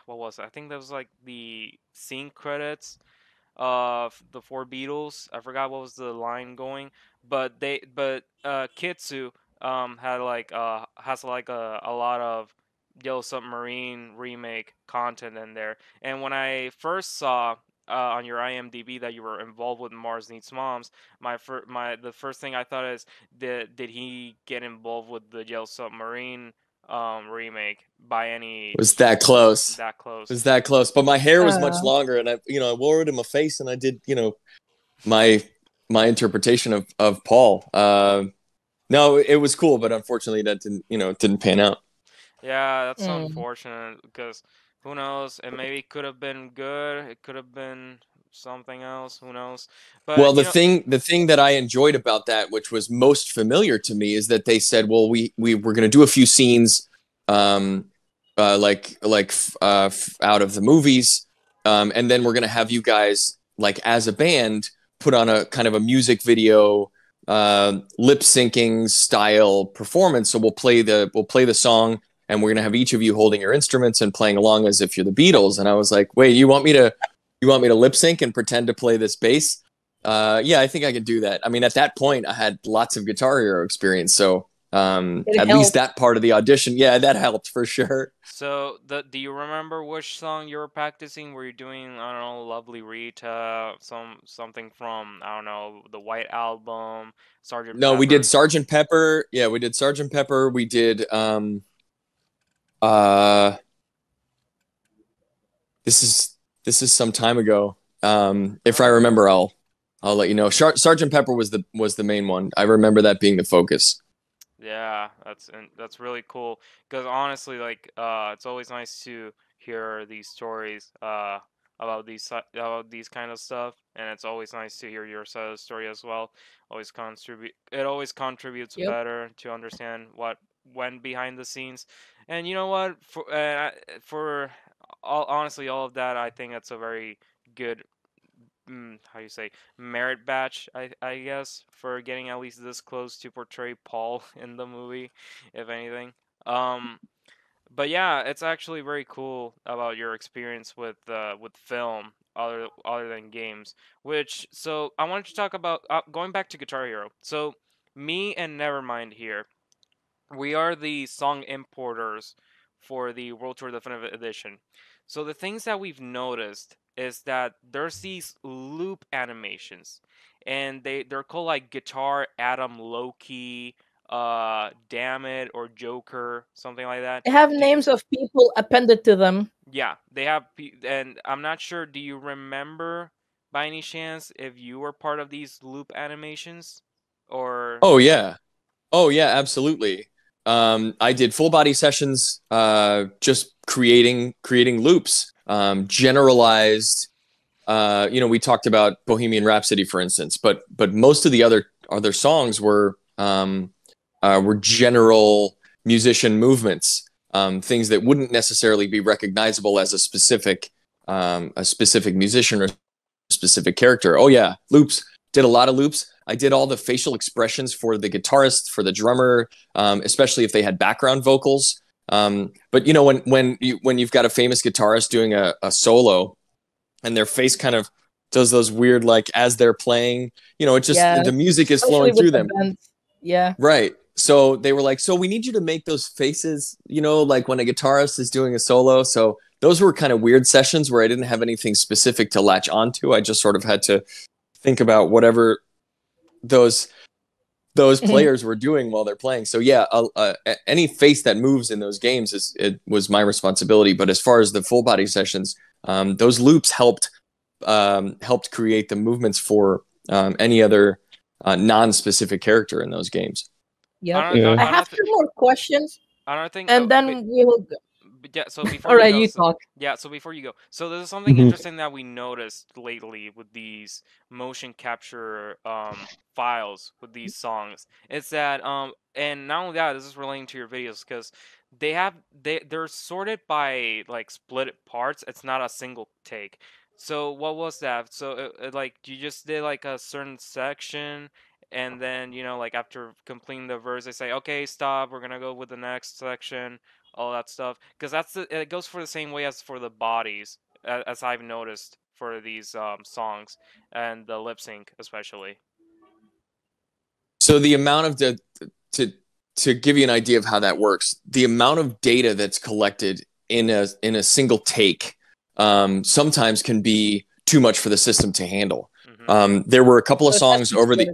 what was it? I think that was like the scene credits of the four Beatles. I forgot what was the line going, but Kitsu had like has like a lot of Yellow Submarine remake content in there. And when I first saw on your IMDb that you were involved with Mars Needs Moms, the first thing I thought is, did he get involved with the Yellow Submarine remake by any was that close? that close? Was that close? But my hair was much longer, and I wore it in my face, and I did my interpretation of Paul. No, it was cool, but unfortunately that didn't pan out. Yeah, that's unfortunate because who knows? It maybe could have been good. It could have been something else. Who knows? But Well, the thing that I enjoyed about that, which was most familiar to me, is that they said, well, we were going to do a few scenes, out of the movies, and then we're going to have you guys, like, as a band, put on a kind of a music video, lip syncing style performance. So we'll play the song, and we're going to have each of you holding your instruments and playing along as if you're the Beatles. And I was like, wait, you want me to lip sync and pretend to play this bass? Yeah, I think I can do that. I mean, at that point I had lots of Guitar Hero experience. So at least that part of the audition, yeah, that helped for sure. So do you remember which song you were practicing? Were you doing, I don't know, Lovely Rita, something from, I don't know, the White Album, Sergeant No, Pepper? we did Sergeant Pepper. Yeah, we did Sergeant Pepper. We did this is some time ago. If I remember, I'll let you know. Sergeant Pepper was the main one. I remember that being the focus. Yeah, that's really cool. Because honestly, like, it's always nice to hear these stories about these kind of stuff, and it's always nice to hear your side of the story as well. It always contributes Yep. better to understand what went behind the scenes. And you know what? For honestly, all of that, I think that's a very good, how you say, merit badge, I guess, for getting at least this close to portray Paul in the movie, if anything. But yeah, it's actually very cool about your experience with film, other than games. So I wanted to talk about going back to Guitar Hero. So me and Nevermind here, we are the song importers for the World Tour Definitive Edition. So the things that we've noticed is that there's these loop animations, and they're called like Guitar Adam Loki, Damn It, or Joker, something like that. They have names of people appended to them. Yeah, they have, and I'm not sure. Do you remember by any chance if you were part of these loop animations, or? Oh yeah, absolutely. I did full body sessions, just creating loops, generalized. We talked about Bohemian Rhapsody, for instance, but most of the other songs were general musician movements, things that wouldn't necessarily be recognizable as a specific musician or specific character. Oh yeah, loops. Did a lot of loops. I did all the facial expressions for the guitarist, for the drummer, especially if they had background vocals. But when you've got a famous guitarist doing a solo, and their face kind of does those weird, like, as they're playing, the music is flowing through them. Yeah. Right. So they were like, so we need you to make those faces, like when a guitarist is doing a solo. So those were kind of weird sessions where I didn't have anything specific to latch onto. I just sort of had to think about whatever those players were doing while they're playing. So yeah, any face that moves in those games it was my responsibility. But as far as the full body sessions, those loops helped create the movements for any other non-specific character in those games. Yeah. Yeah. I have two more questions, Another thing, and then we will go. yeah. So before All right, you go, you so, talk. yeah. So before you go, so there's something interesting that we noticed lately with these motion capture files with these songs. It's that and not only that, this is relating to your videos because they're sorted by like split parts. It's not a single take. So what was that? So like you just did like a certain section, and then like after completing the verse, they say, okay, stop. We're gonna go with the next section, all that stuff. Because it goes for the same way as for the bodies, as I've noticed for these songs and the lip sync especially. So the amount of to give you an idea of how that works, the amount of data that's collected in a single take sometimes can be too much for the system to handle. There were a couple of songs over the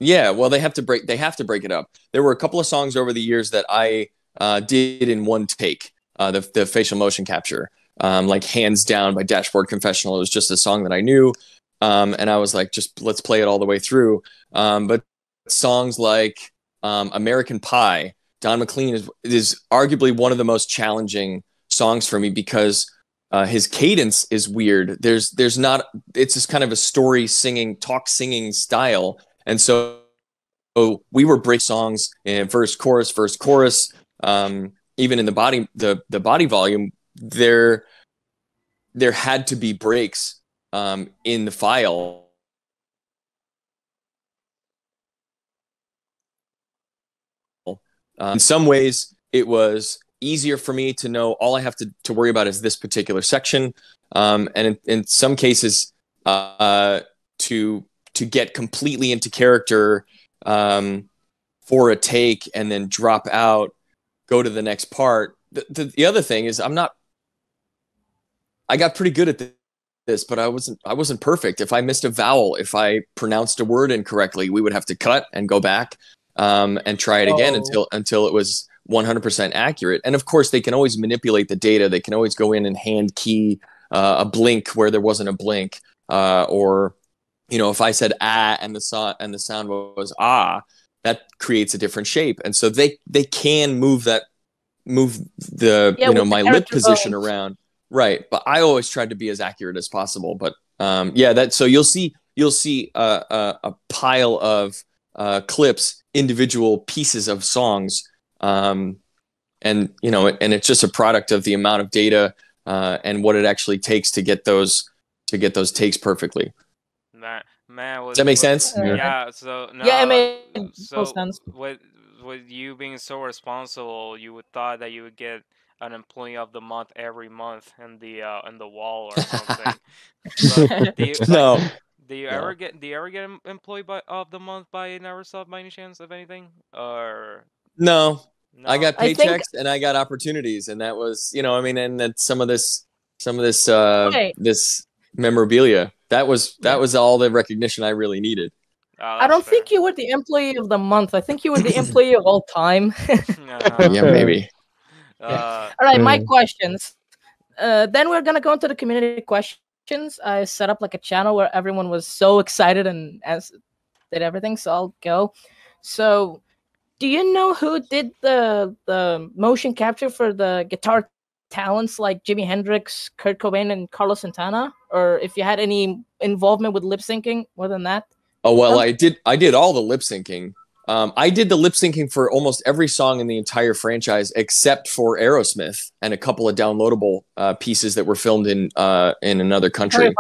well, they have to break it up. There were a couple of songs over the years that I did in one take, the facial motion capture, like Hands Down by Dashboard Confessional. It was just a song that I knew, and I was like, just let's play it all the way through. But songs like American Pie, Don McLean is arguably one of the most challenging songs for me because his cadence is weird. There's not, it's just kind of a story talk singing style. And so we were break songs in verse, chorus, even in the body volume, there had to be breaks in the file. In some ways, it was easier for me to know all I have to worry about is this particular section. And in some cases, to get completely into character for a take and then drop out, go to the next part. The other thing is I got pretty good at this, but I wasn't perfect. If I missed a vowel, if I pronounced a word incorrectly, we would have to cut and go back and try it again until it was 100% accurate. And of course, they can always manipulate the data. They can always go in and hand key a blink where there wasn't a blink, or if I said ah and the sound was ah, that creates a different shape. And so they can move the my lip position around, right? But I always tried to be as accurate as possible. But so you'll see a pile of clips, individual pieces of songs, and it's just a product of the amount of data and what it actually takes to get those takes perfectly. Does that make sense? Yeah. So no, yeah, it made full sense. With you being so responsible, you would thought that you would get an employee of the month every month in the wall or something. Do you ever get employee of the month by Neversoft by any chance, if anything? Or no. I got paychecks and I got opportunities, and that was and that some of this this memorabilia. That was all the recognition I really needed. I don't think you were the employee of the month. I think you were the employee of all time. Yeah, maybe. All right, my questions. Then we're gonna go into the community questions. I set up like a channel where everyone was so excited and did everything. So I'll go. So, do you know who did the motion capture for the guitar talents like Jimi Hendrix, Kurt Cobain, and Carlos Santana? Or if you had any involvement with lip syncing more than that? Oh well, I did all the lip syncing. I did the lip syncing for almost every song in the entire franchise except for Aerosmith and a couple of downloadable pieces that were filmed in another country.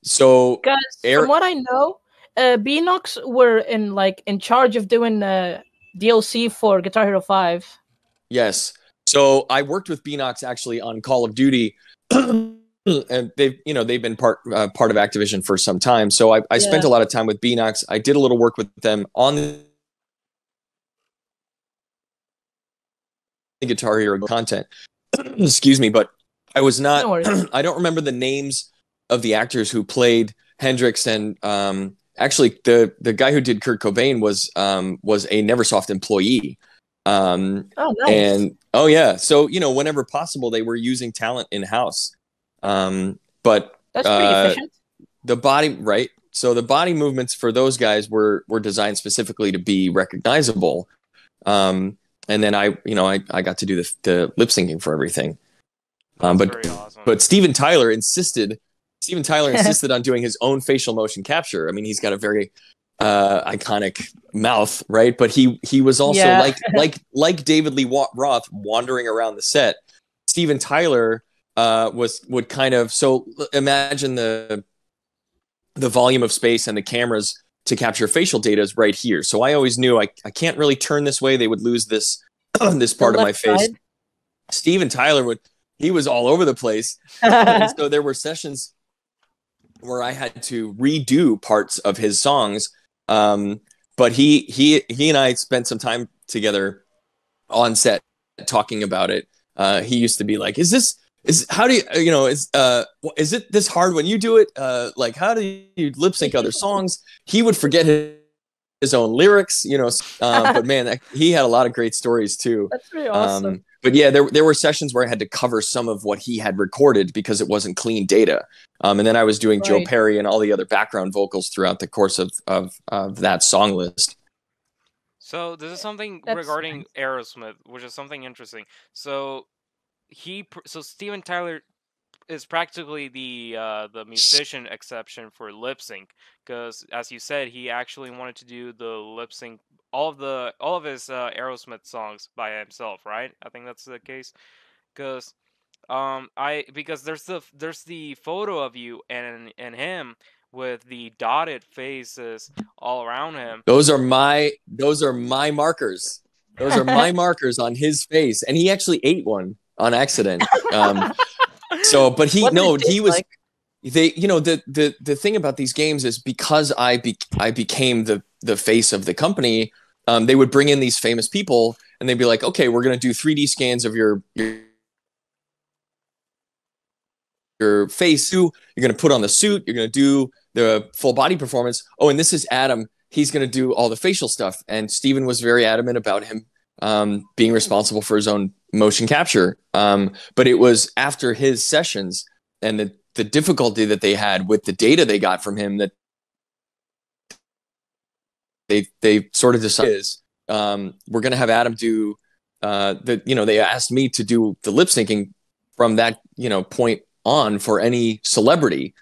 So because from what I know, Beanox were in charge of doing DLC for Guitar Hero 5. Yes. So I worked with Beanox actually on Call of Duty. And they've been part of Activision for some time. So I spent a lot of time with Beanox. I did a little work with them on the Guitar Hero content. excuse me, but I was not. No worries. I don't remember the names of the actors who played Hendrix, and actually, the guy who did Kurt Cobain was a Neversoft employee. Oh, nice. And oh yeah, so whenever possible, they were using talent in house. But That's pretty efficient. the body, right? So the body movements for those guys were designed specifically to be recognizable. And then I got to do the lip syncing for everything. That's very awesome. But Steven Tyler insisted on doing his own facial motion capture. I mean, he's got a very iconic mouth, right? But he was also like David Lee Roth wandering around the set. Steven Tyler would kind of, so imagine the volume of space and the cameras to capture facial data is right here. So I always knew I can't really turn this way. They would lose this part of my face. Side. Steven Tyler he was all over the place. And so there were sessions where I had to redo parts of his songs. But he and I spent some time together on set talking about it. He used to be like, is it this hard when you do it? Like, how do you lip sync other songs? He would forget his own lyrics, but man, he had a lot of great stories too. That's pretty awesome. But yeah, there were sessions where I had to cover some of what he had recorded because it wasn't clean data. And then I was doing Joe Perry and all the other background vocals throughout the course of that song list. So this is something regarding Aerosmith, which is something interesting. So Steven Tyler is practically the musician exception for lip sync, because as you said, he actually wanted to do the lip sync all of his Aerosmith songs by himself, right? I think that's the case, because because there's the photo of you and him with the dotted faces all around him. Those are my markers. Those are my markers on his face, and he actually ate one on accident. But he was like? The thing about these games is because I became the face of the company. They would bring in these famous people, and they'd be like, okay, we're going to do 3D scans of your face. You're going to put on the suit. You're going to do the full body performance. Oh, and this is Adam. He's going to do all the facial stuff. And Steven was very adamant about him being responsible for his own motion capture. But it was after his sessions and the difficulty that they had with the data they got from him that they sort of decided we're going to have Adam do they asked me to do the lip syncing from that point on for any celebrity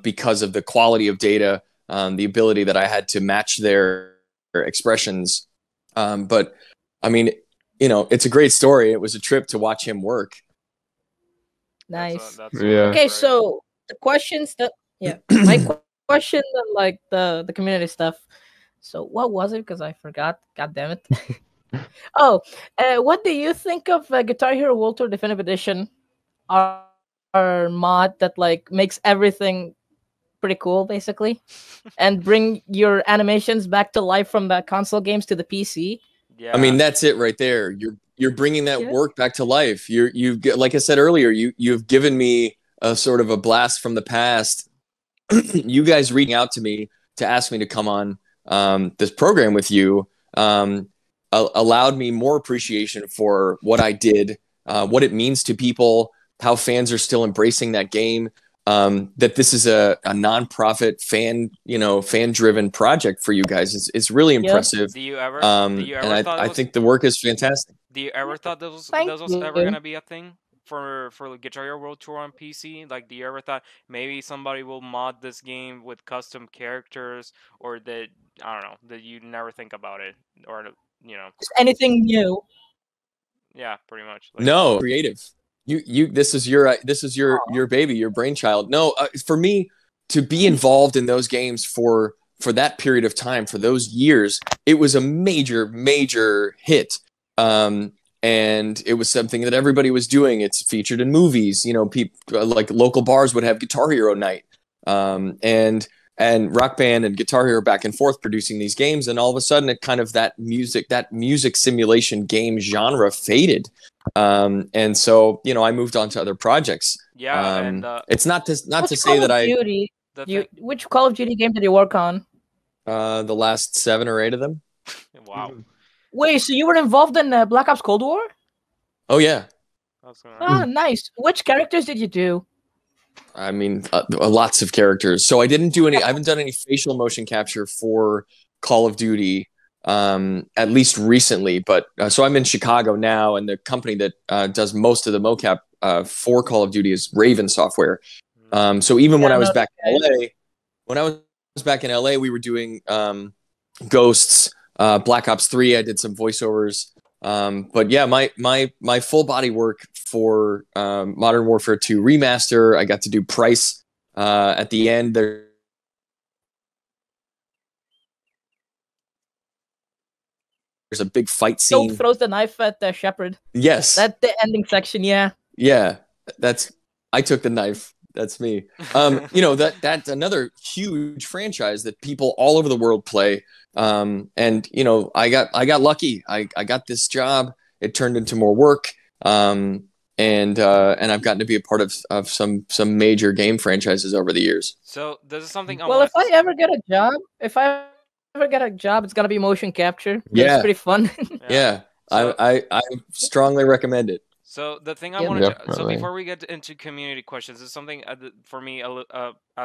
because of the quality of data, the ability that I had to match their expressions. But I mean, it's a great story. It was a trip to watch him work. Nice. Yeah. Okay, so the questions that my question on like the community stuff. So what was it? Because I forgot. God damn it. What do you think of Guitar Hero World Tour Definitive Edition? Our mod that like makes everything pretty cool, basically, and bring your animations back to life from the console games to the PC. Yeah. I mean, that's it right there. You're bringing that work back to life. You've like I said earlier, you've given me a sort of a blast from the past. You guys reaching out to me to ask me to come on this program with you allowed me more appreciation for what I did, what it means to people, how fans are still embracing that game. That this is a non-profit fan-driven project for you guys. It's really impressive. Do you ever? I think the work is fantastic. Do you ever thought this was ever gonna be a thing for Guitar Hero World Tour on PC? Like, do you ever thought maybe somebody will mod this game with custom characters, or that I don't know, that you never think about it, or Just anything new? Yeah, pretty much. Like, no, creative. This is your baby, your brainchild. No, for me to be involved in those games for that period of time, for those years, it was a major hit. And it was something that everybody was doing. It's featured in movies. People like local bars would have Guitar Hero night. And and Rock Band and Guitar Hero back and forth producing these games, and all of a sudden it kind of that music simulation game genre faded. And so, I moved on to other projects. Yeah, and it's not to Which say Call that of Duty? the Which Call of Duty game did you work on? the last 7 or 8 of them. wow. Wait, so you were involved in Black Ops Cold War? Oh yeah. Ah, nice. Which characters did you do? I mean, lots of characters. So I haven't done any facial motion capture for Call of Duty, at least recently. But so I'm in Chicago now, and the company that does most of the mocap for Call of Duty is Raven Software. So even when I was back in LA, we were doing Ghosts, Black Ops 3. I did some voiceovers. But yeah, my full body work for Modern Warfare 2 Remaster, I got to do Price at the end. There's a big fight scene. Dope throws the knife at Shepard. Yes. That's the ending section, yeah. Yeah, I took the knife. That's me. That's another huge franchise that people all over the world play. And I got lucky. I got this job. It turned into more work. And I've gotten to be a part of some major game franchises over the years. So this is something. If I ever get a job, it's gonna be motion capture. Yeah, it's pretty fun. Yeah, so, I strongly recommend it. So the thing I wanted to, so before we get into community questions, is something for me at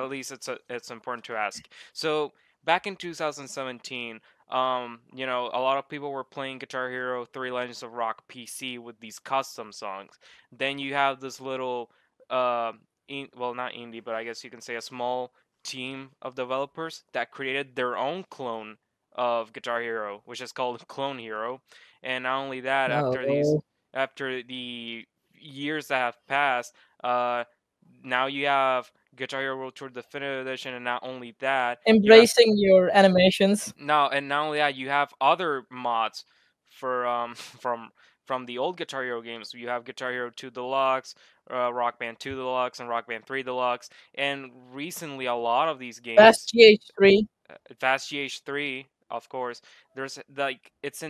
least it's important to ask. So back in 2017, a lot of people were playing Guitar Hero 3 Legends of Rock PC with these custom songs. Then you have this little not indie, but I guess you can say a small team of developers that created their own clone of Guitar Hero, which is called Clone Hero. And not only that, after the years that have passed, now you have Guitar Hero World Tour Definitive Edition, and not only that, embracing your animations. Not only that, you have other mods for from the old Guitar Hero games. You have Guitar Hero 2 Deluxe, Rock Band 2 Deluxe, and Rock Band 3 Deluxe. And recently, a lot of these games, Fast GH3, Fast GH3. Of course, there's it's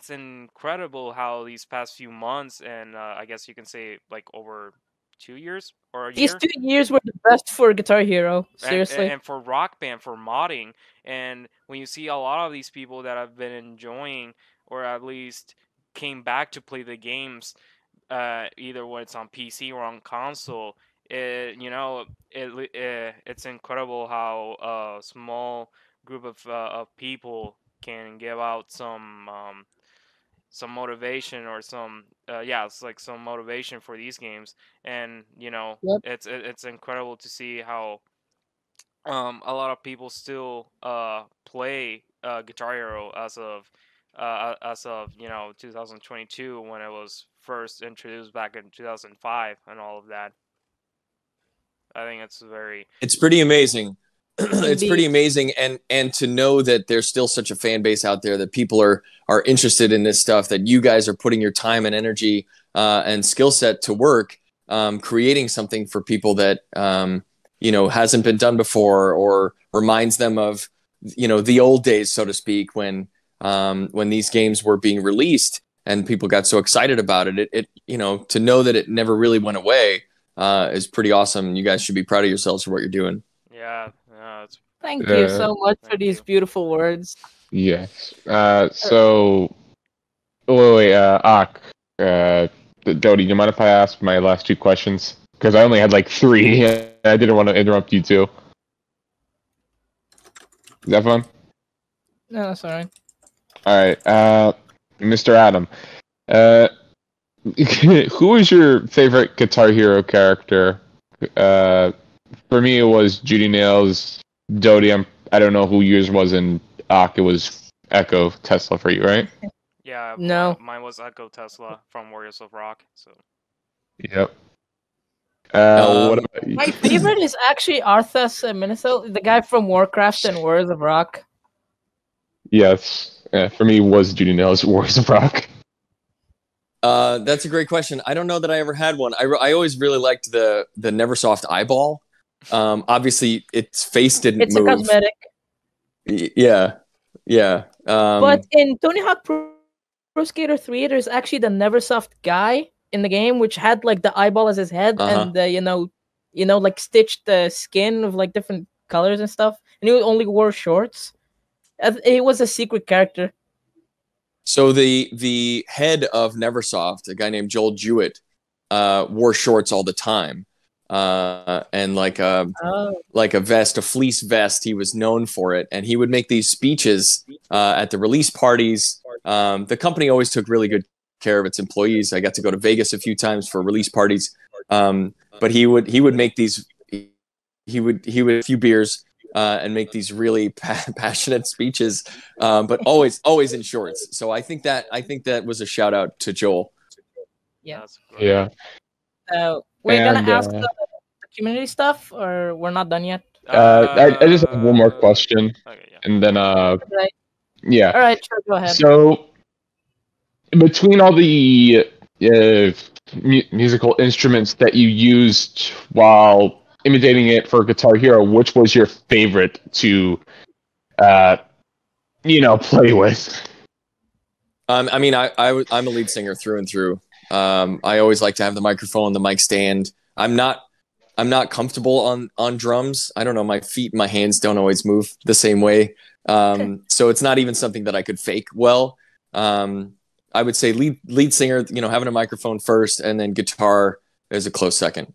incredible how these past few months, and I guess you can say over 2 years or a year. These 2 years were the best for Guitar Hero, seriously. And for Rock Band, for modding, and when you see a lot of these people that have been enjoying, or at least came back to play the games, either when it's on PC or on console, it's incredible how a small group of people can give out some motivation or some some motivation for these games. And it's incredible to see how a lot of people still play Guitar Hero as of 2022, when it was first introduced back in 2005 and all of that. I think it's pretty amazing. It's pretty amazing, and to know that there's still such a fan base out there, that people are interested in this stuff, that you guys are putting your time and energy and skill set to work, creating something for people that hasn't been done before, or reminds them of the old days, so to speak, when these games were being released and people got so excited about it. It to know that it never really went away is pretty awesome. You guys should be proud of yourselves for what you're doing. Yeah. Thank you so much for these beautiful words. Yes. So, wait, Dody, do you mind if I ask my last 2 questions? Because I only had 3, and I didn't want to interrupt you too. Is that fun? No, that's all right. All right, Mr. Adam, who is your favorite Guitar Hero character? For me, it was Judy Nails, Dody. I don't know who yours was in Ak. It was Echo Tesla for you, right? Yeah. No. Mine was Echo Tesla from Warriors of Rock. So. Yep. What about you? My favorite is actually Arthas Minnesota, the guy from Warcraft and Warriors of Rock. Yes. For me, it was Judy Nails, Warriors of Rock. That's a great question. I don't know that I ever had one. I always really liked the Neversoft eyeball. Obviously, its face didn't It's a move. cosmetic. Yeah, yeah. But in Tony Hawk Pro Skater 3, there's actually the Neversoft guy in the game, which had like the eyeball as his head, Uh-huh. and like stitched the skin of like different colors and stuff. And he only wore shorts. He was a secret character. So the head of Neversoft, a guy named Joel Jewett, wore shorts all the time, and like a vest, a fleece vest. He was known for it, and he would make these speeches at the release parties. The company always took really good care of its employees. I got to go to Vegas a few times for release parties, but he would make these. He would a few beers and make these really passionate speeches, but always in shorts. So I think that was a shout out to Joel. Yeah. Yeah. We're gonna And, ask the community stuff, or we're not done yet. I just have one more question, Okay, yeah. and then Right. yeah. All right, sure, go ahead. So between all the musical instruments that you used while imitating it for Guitar Hero, which was your favorite to, play with? I mean, I'm a lead singer through and through. I always like to have the microphone, the mic stand. I'm not comfortable on drums. I don't know, my feet and my hands don't always move the same way. So it's not even something that I could fake well. I would say lead singer, having a microphone first, and then guitar is a close second.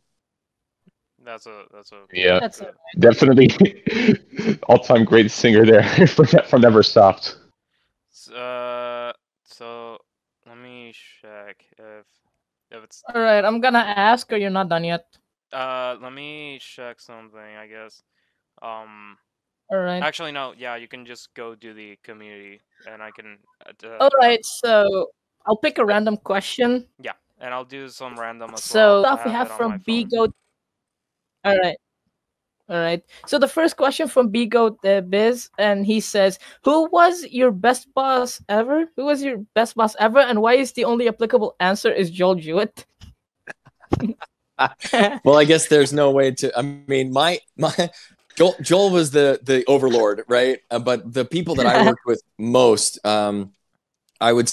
That's a Yeah, That's it. definitely all-time great singer there from Neversoft. So let me check if it's All right, I'm gonna ask, or you're not done yet. let me check something, I guess. All right. Actually no, yeah, you can just go do the community and I can All right, so I'll pick a random question. yeah, and I'll do some random as So well. stuff I we have have it on from my B phone. Goat. All right. All right. So the first question from B Goat Biz, and he says, "Who was your best boss ever? Who was your best boss ever, and why is the only applicable answer is Joel Jewett?" Well, I guess there's no way to. I mean, my Joel was the overlord, right? But the people that I worked with most, I would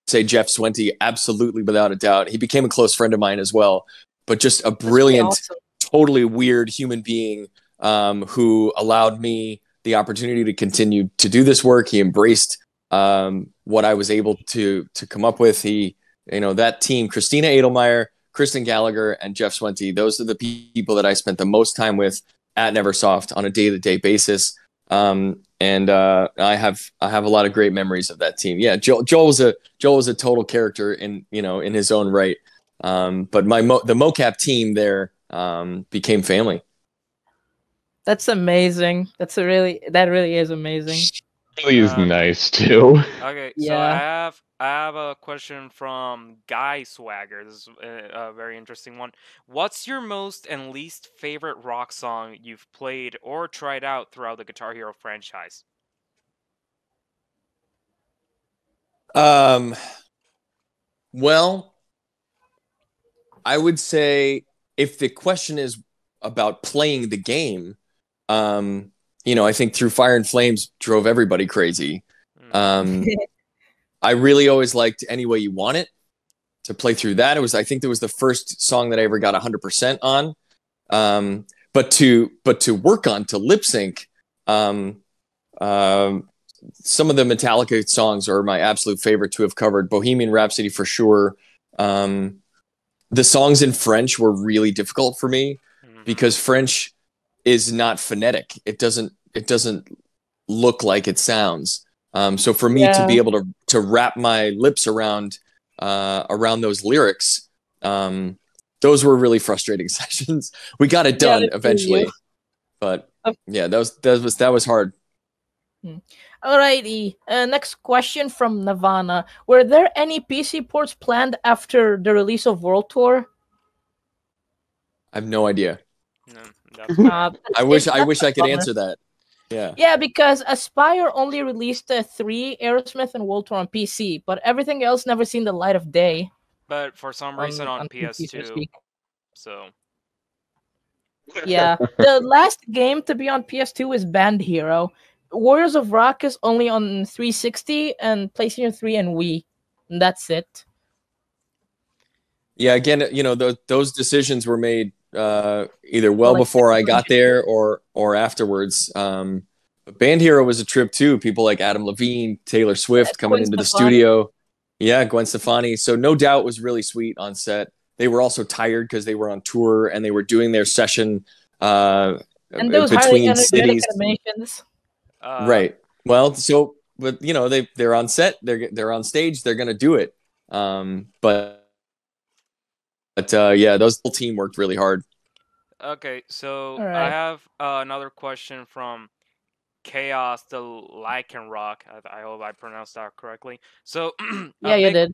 say Jeff Swenty, absolutely without a doubt. He became a close friend of mine as well, but just a brilliant, awesome. totally weird human being who allowed me the opportunity to continue to do this work. He embraced what I was able to come up with. That team, Christina Edelmeyer, Kristen Gallagher, and Jeff Swenty, those are the people that I spent the most time with at Neversoft on a day-to-day basis. And I have a lot of great memories of that team. Yeah, Joel was a total character in his own right. But the mocap team there became family. That's amazing. That really is amazing. Really is nice too. Okay, so Yeah. I have a question from Guy Swagger. This is a very interesting one. What's your most and least favorite rock song you've played or tried out throughout the Guitar Hero franchise? Well, I would say if the question is about playing the game, I think Through Fire and Flames drove everybody crazy. I really always liked Any Way You Want It to play through that. I think it was the first song that I ever got 100% on. But to work on, to lip sync, some of the Metallica songs are my absolute favorite to have covered. Bohemian Rhapsody for sure. The songs in French were really difficult for me because French is not phonetic. It doesn't look like it sounds. So for me to be able to wrap my lips around those lyrics, those were really frustrating sessions. We got it done eventually, but yeah, that was hard. Alrighty. Next question from Nirvana. Were there any PC ports planned after the release of World Tour? I have no idea. No, I wish I could answer that. Yeah. Yeah, because Aspire only released 3 Aerosmith and World Tour on PC, but everything else never seen the light of day. But for some reason on PC, so to PS2, speak. so Yeah. The last game to be on PS2 is Band Hero. Warriors of Rock is only on 360 and PlayStation 3 and Wii. And that's it. Yeah, again, those decisions were made either well Like before I got there or afterwards. Band Hero was a trip too. People like Adam Levine, Taylor Swift coming Gwen into the Stefani. studio. Yeah, Gwen Stefani. So no doubt was really sweet on set. They were also tired because they were on tour and they were doing their session And those highly between energetic cities. animations. Right. Well, so but they're on set. They're on stage. They're gonna do it. But yeah, those whole team worked really hard. Okay, so All I right. have another question from Chaos the Lycan Rock. I hope I pronounced that correctly. So Yeah, you did.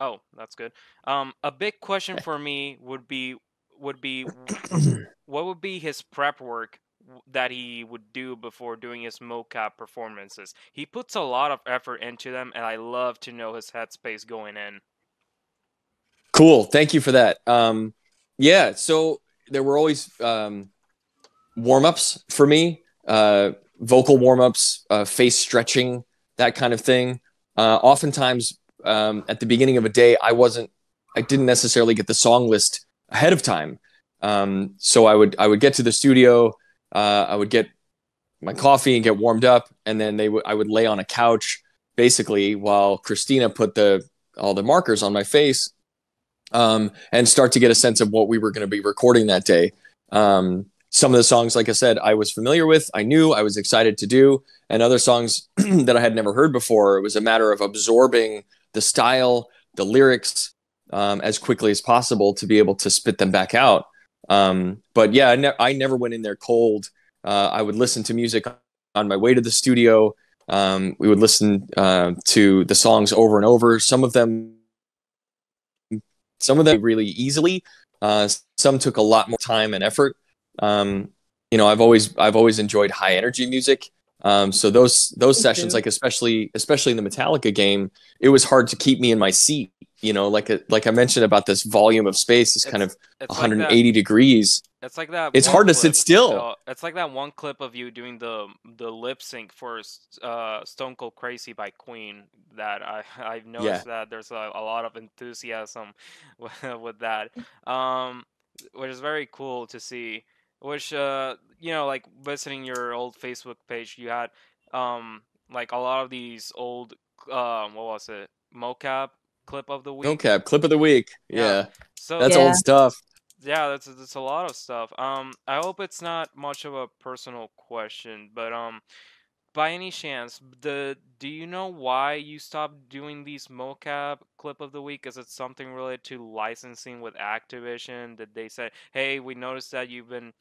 oh, that's good. A big question for me would be what would be his prep work that he would do before doing his mocap performances? He puts a lot of effort into them, and I love to know his headspace going in. Cool. Thank you for that. Yeah. So there were always warm-ups for me, vocal warm-ups, face stretching, that kind of thing. Oftentimes, at the beginning of a day, I didn't necessarily get the song list ahead of time. So I would get to the studio, I would get my coffee and get warmed up, and then I would lay on a couch basically while Christina put all the markers on my face, and start to get a sense of what we were going to be recording that day. Some of the songs, like I said, I was familiar with, I knew, I was excited to do, and other songs that I had never heard before. It was a matter of absorbing the style, the lyrics, as quickly as possible to be able to spit them back out. But yeah, I never went in there cold. I would listen to music on my way to the studio. We would listen to the songs over and over. Some of them really easily. Some took a lot more time and effort. I've always enjoyed high energy music. So those sessions, too. like especially in the Metallica game, it was hard to keep me in my seat. Like I mentioned about this volume of space is kind of It's like 180 degrees. It's like that. It's one hard to clip. sit still. So it's like that one clip of you doing the lip sync for "Stone Cold Crazy" by Queen. That I've noticed that there's a lot of enthusiasm with that, which is very cool to see. Which like visiting your old Facebook page, you had like a lot of these old what was it, mocap clip of the week. Okay, clip of the week. Yeah. Yeah, So that's Yeah. old stuff. yeah, that's a lot of stuff. I hope it's not much of a personal question, but by any chance, do you know why you stopped doing these mocap clip of the week? Is it something related to licensing with Activision? Did they say, "Hey, we noticed that you've been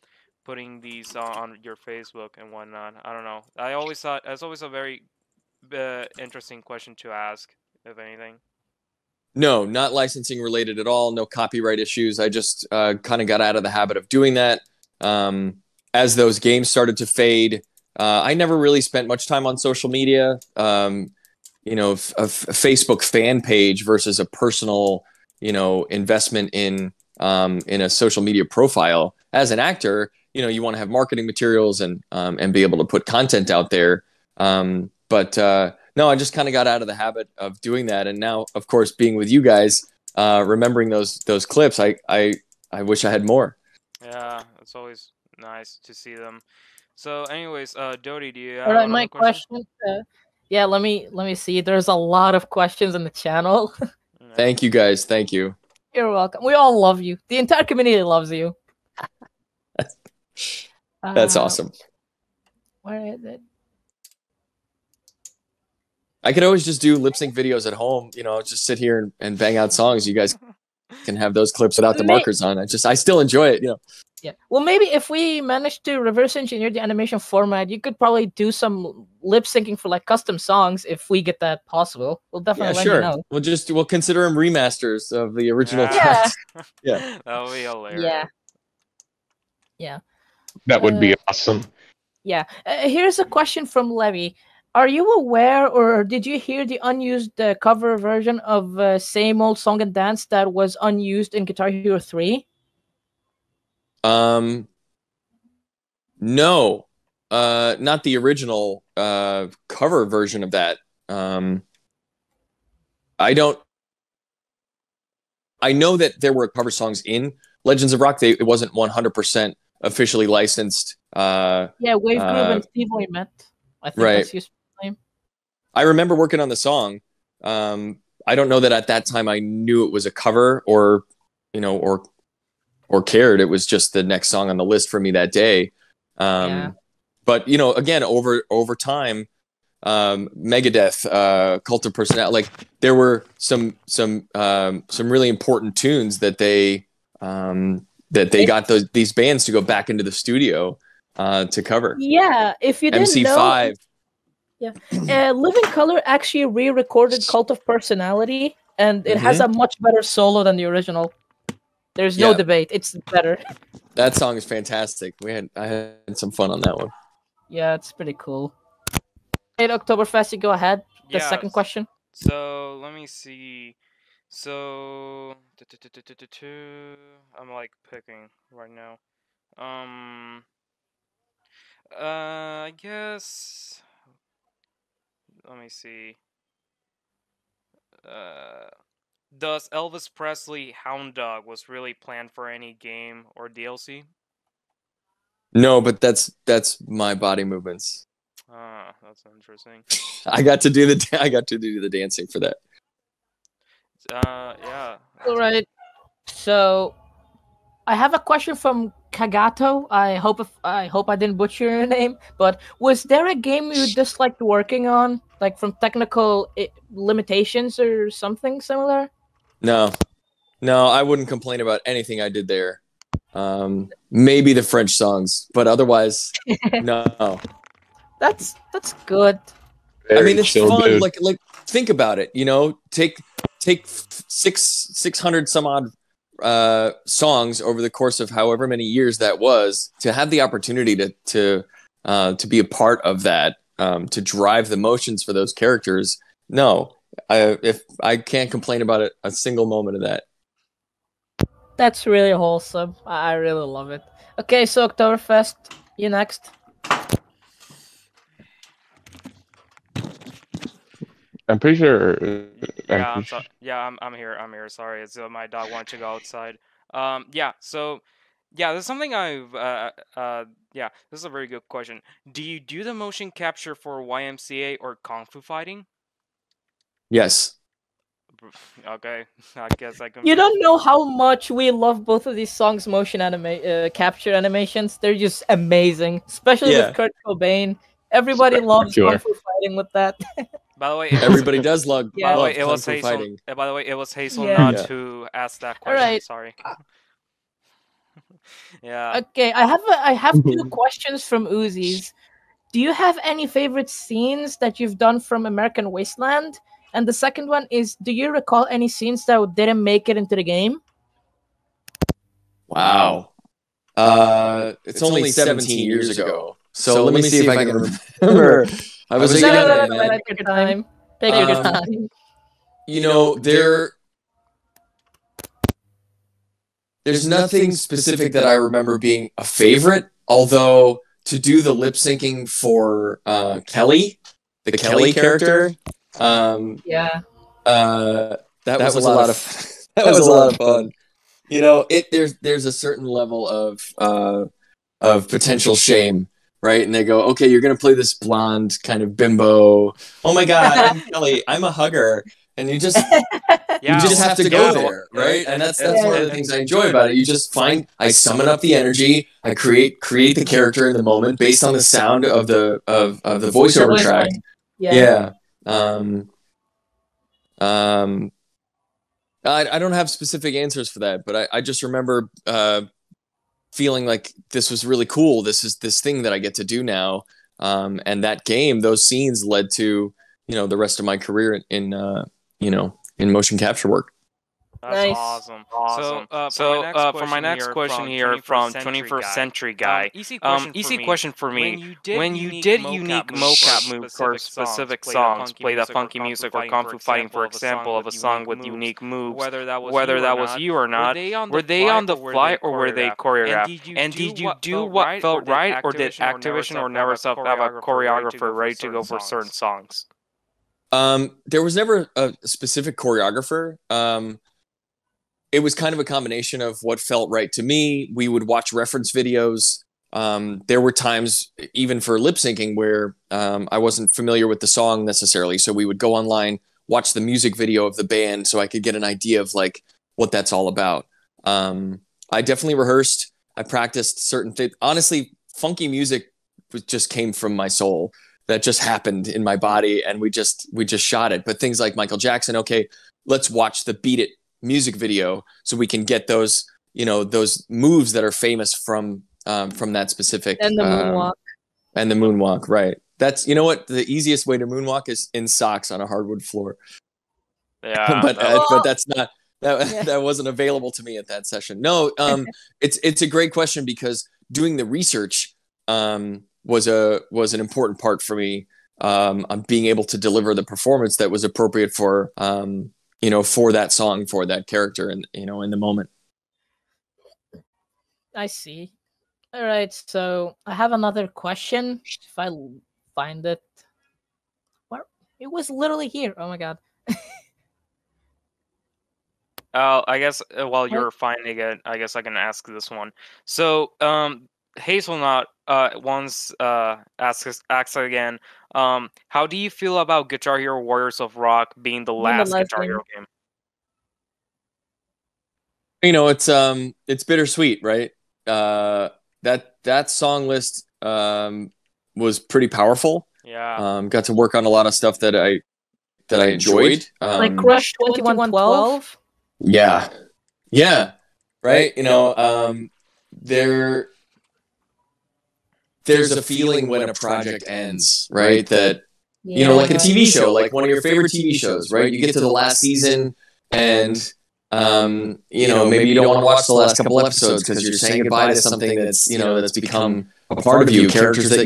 putting these on your Facebook and whatnot"? I don't know. I always thought it's always a very interesting question to ask, if anything. No, not licensing related at all. No copyright issues. I just kind of got out of the habit of doing that. As those games started to fade, I never really spent much time on social media. A Facebook fan page versus a personal, investment in a social media profile. As an actor, you want to have marketing materials and be able to put content out there. But no, I just kind of got out of the habit of doing that, and now, of course, being with you guys, remembering those clips, I wish I had more. Yeah, it's always nice to see them. So, anyways, Dody, do you All have right, another my question? question. Yeah, let me see. There's a lot of questions in the channel. Yeah. Thank you, guys. Thank you. You're welcome. We all love you. The entire community loves you. That's awesome. Where is it? I could always just do lip sync videos at home. Just sit here and bang out songs. You guys can have those clips without the markers on. I still enjoy it. Yeah. Well, maybe if we manage to reverse engineer the animation format, you could probably do some lip syncing for like custom songs if we get that possible. We'll definitely let you know. We'll consider them remasters of the original Yeah. tracks. Yeah. That would be hilarious. Yeah. Yeah. That would be awesome. Yeah. Here's a question from Levy. Are you aware or did you hear the unused cover version of Same Old Song and Dance that was unused in Guitar Hero 3? No, not the original cover version of that. I don't. I know that there were cover songs in Legends of Rock. It wasn't 100% officially licensed. Yeah, Wave Groove and Steve we met. I think Right. that's his name. I remember working on the song. I don't know that at that time I knew it was a cover or cared. It was just the next song on the list for me that day. But again, over time, Megadeth, Cult of Personality, like there were some really important tunes that they got these bands to go back into the studio to cover. Yeah, if you didn't MC5. know. Yeah, Living Color actually re-recorded Cult of Personality, and it has a much better solo than the original. There's no debate; it's better. That song is fantastic. I had some fun on that one. Yeah, it's pretty cool. Hey, Oktoberfest, you go ahead. The second question. So let me see. So I'm like picking right now. I guess. Let me see. Does Elvis Presley Hound Dog was really planned for any game or DLC? No, but that's my body movements. That's interesting. I got to do the dancing for that. Yeah. All right. So, I have a question from Kagato. I hope I didn't butcher your name. But was there a game you disliked working on, like from technical limitations or something similar? No, I wouldn't complain about anything I did there. Maybe the French songs, but otherwise, no. That's good. I mean, it's fun. Dude. Like think about it. Take 600 some odd songs over the course of however many years that was, to have the opportunity to be a part of that, to drive the motions for those characters. No, if I can't complain about it a single moment of that. That's really wholesome. I really love it. Okay, so Oktoberfest, you next. I'm pretty sure. I'm here. I'm here. Sorry, it's my dog wanted to go outside. So, this is something I've. This is a very good question. Do you do the motion capture for YMCA or Kung Fu fighting? Yes. Okay, I guess I can. You don't know how much we love both of these songs' motion capture animations. They're just amazing, especially with Kurt Cobain. Everybody loves Kung Fu fighting with that. By the way, everybody does love. By the way, it was Hazel. By the way, it was Hazel to ask that question. Right. Sorry. Yeah. Okay, I have two questions from Uzis. Do you have any favorite scenes that you've done from American Wasteland? And the second one is, do you recall any scenes that didn't make it into the game? Wow. It's only 17 years ago. So let me see if I can remember. I was Take your time. Take your time. There's nothing specific that I remember being a favorite, although to do the lip syncing for Kelly, the Kelly character, that was a lot of fun. There's a certain level of potential shame, right? And they go, okay, you're gonna play this blonde kind of bimbo. Oh my god, I'm Kelly. I'm a hugger. And you just have to go there, right? And that's one of the things I enjoy about it. You just I summon up the energy, I create the character in the moment based on the sound of the voiceover track. I don't have specific answers for that, but I just remember feeling like this was really cool. This is this thing that I get to do now, and that game, those scenes led to the rest of my career in motion capture work. That's Nice. awesome. For my next question here from 21st Century Guy, easy question for me. When you did unique mocap move for specific songs, play the funky music or kung fu fighting, for example, of a song with unique moves, whether that was you or not, were they on the fly or were they choreographed? And did you do what felt right, or did Activision or Neversoft have a choreographer ready to go for certain songs? There was never a specific choreographer. It was kind of a combination of what felt right to me. We would watch reference videos. There were times, even for lip syncing, where I wasn't familiar with the song necessarily. So we would go online, watch the music video of the band so I could get an idea of like what that's all about. I definitely rehearsed. I practiced certain things. Honestly, funky music just came from my soul. That just happened in my body, and we just shot it. But things like Michael Jackson, okay, let's watch the Beat It music video so we can get those, those moves that are famous from that specific And the moonwalk. And the moonwalk, right? That's, you know what, the easiest way to moonwalk is in socks on a hardwood floor. Yeah, but that's not that wasn't available to me at that session. No, it's a great question because doing the research was an important part for me on being able to deliver the performance that was appropriate for for that song, for that character, and in the moment. I see. All right, so I have another question. If I find it, where it was literally here. Oh my god. I guess while you're finding it, I guess I can ask this one. So, Hazelnut once asks again, how do you feel about Guitar Hero Warriors of Rock being the last Guitar Hero game? It's bittersweet, right? That song list was pretty powerful. Yeah. Got to work on a lot of stuff that I enjoyed. Like Crush 2112. Yeah. Right. There's a feeling when a project ends, right? That like a TV show, like one of your favorite TV shows, right? You get to the last season and maybe you don't want to watch the last couple episodes because you're saying goodbye to something that's that's become a part of you, characters that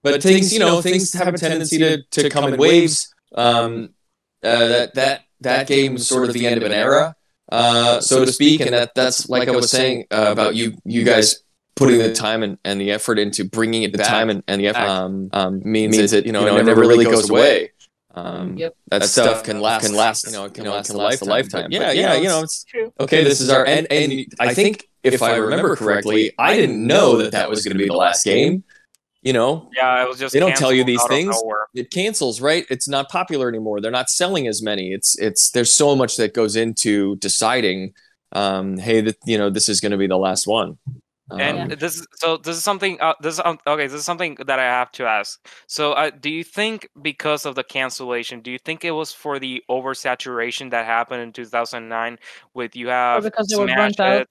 but things things have a tendency to come in waves. That game was sort of the end of an era, so to speak, and that's like I was saying about you guys putting the time and the effort into bringing it back. The time and the effort means that it never really goes away. That stuff can last a lifetime. Yeah, it's true. Okay, this is our and I think if I remember correctly, I didn't know that was going to be the last game. Yeah, it was just they don't tell you these things. It cancels, right? It's not popular anymore. They're not selling as many. It's there's so much that goes into deciding, hey, this is going to be the last one. And this is something. This is something that I have to ask. So, do you think because of the cancellation, do you think it was for the oversaturation that happened in 2009 with you have Smash Hits?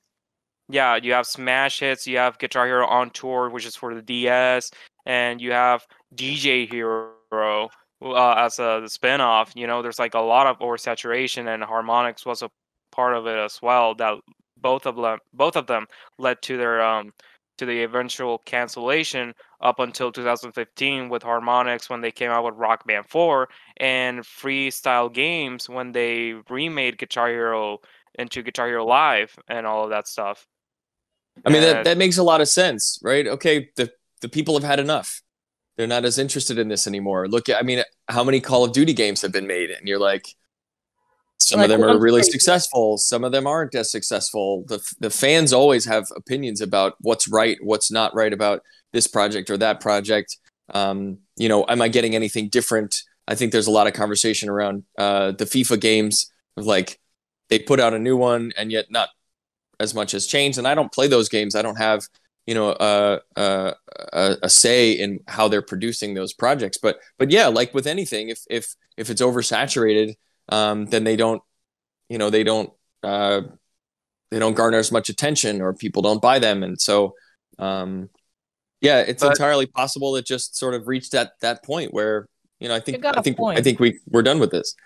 Yeah, you have Smash Hits, you have Guitar Hero on Tour, which is for the DS, and you have DJ Hero as a spin-off. There's like a lot of oversaturation, and Harmonix was a part of it as well. That both of them led to their to the eventual cancellation up until 2015 with Harmonix when they came out with Rock Band 4, and Freestyle Games when they remade Guitar Hero into Guitar Hero Live and all of that stuff. I mean, that makes a lot of sense, right? Okay, the people have had enough. They're not as interested in this anymore. Look, how many Call of Duty games have been made? And you're like, some of them are really successful. Some of them aren't as successful. The fans always have opinions about what's right, what's not right about this project or that project. Am I getting anything different? I think there's a lot of conversation around the FIFA games. Like, they put out a new one, and yet not as much has changed. And I don't play those games. I don't have a say in how they're producing those projects. But yeah, like with anything, if it's oversaturated, then they don't garner as much attention, or people don't buy them. And so it's entirely possible it just sort of reached that point where I think we're done with this.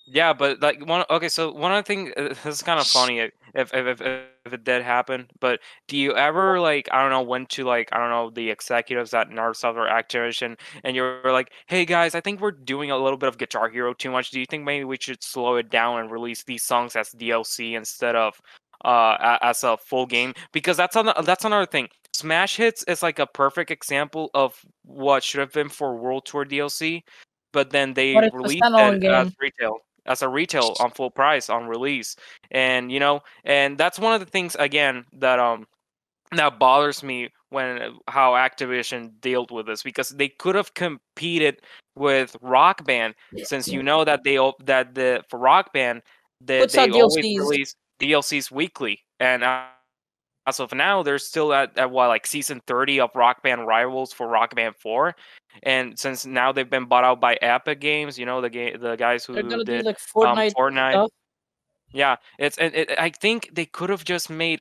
Yeah, but like one okay, so one of the things this is kind of funny if it did happen, but do you ever like I don't know went to like I don't know the executives at Neversoft or Activision and you were like, "Hey guys, I think we're doing a little bit of Guitar Hero too much. Do you think maybe we should slow it down and release these songs as DLC instead of as a full game?" Because that's another thing. Smash Hits is like a perfect example of what should have been for World Tour DLC, but then they But it's a released it standalone game. as a retail on full price on release. And and that's one of the things again that bothers me when how Activision dealt with this, because they could have competed with Rock Band, since that the for Rock Band that Puts out they always DLCs. release DLCs weekly. And as of now, they're still at what, like season 30 of Rock Band Rivals for Rock Band 4. And since now they've been bought out by Epic Games, the guys They're who gonna do did like Fortnite Fortnite. stuff. Yeah, I think they could have just made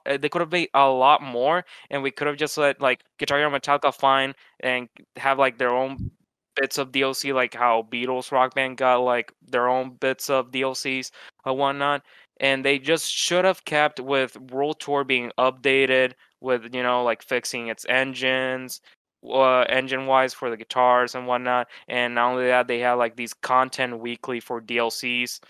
they could have made a lot more, and we could have just let like Guitar Hero Metallica fine and have like their own bits of DLC, like how Beatles Rock Band got like their own bits of DLCs or whatnot. And they just should have kept with World Tour being updated with like fixing its engines, engine wise for the guitars and whatnot. And not only that, they have like these content weekly for DLCs.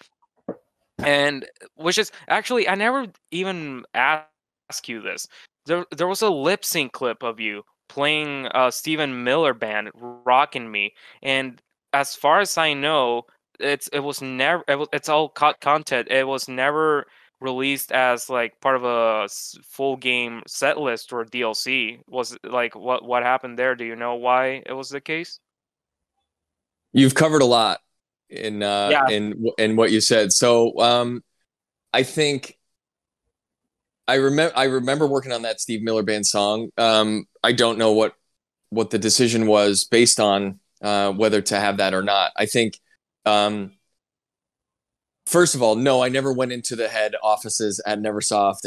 And which is actually, I never even asked you this. There was a lip sync clip of you playing Stephen Miller Band "Rockin' Me," and as far as I know, it's all cut content. It was never released as like part of a full game set list or DLC. Was it, like what happened there? Do you know why it was the case? You've covered a lot Yeah. in what you said. So I think I remember working on that Steve Miller Band song. I don't know what the decision was based on whether to have that or not. I think um, first of all, no, I never went into the head offices at Neversoft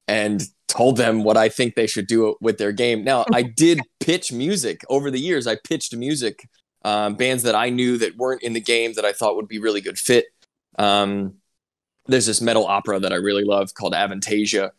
and told them what I think they should do with their game. Now, I did pitch music over the years. I pitched music, bands that I knew that weren't in the game that I thought would be really good fit. Um, there's this metal opera that I really love called Avantasia.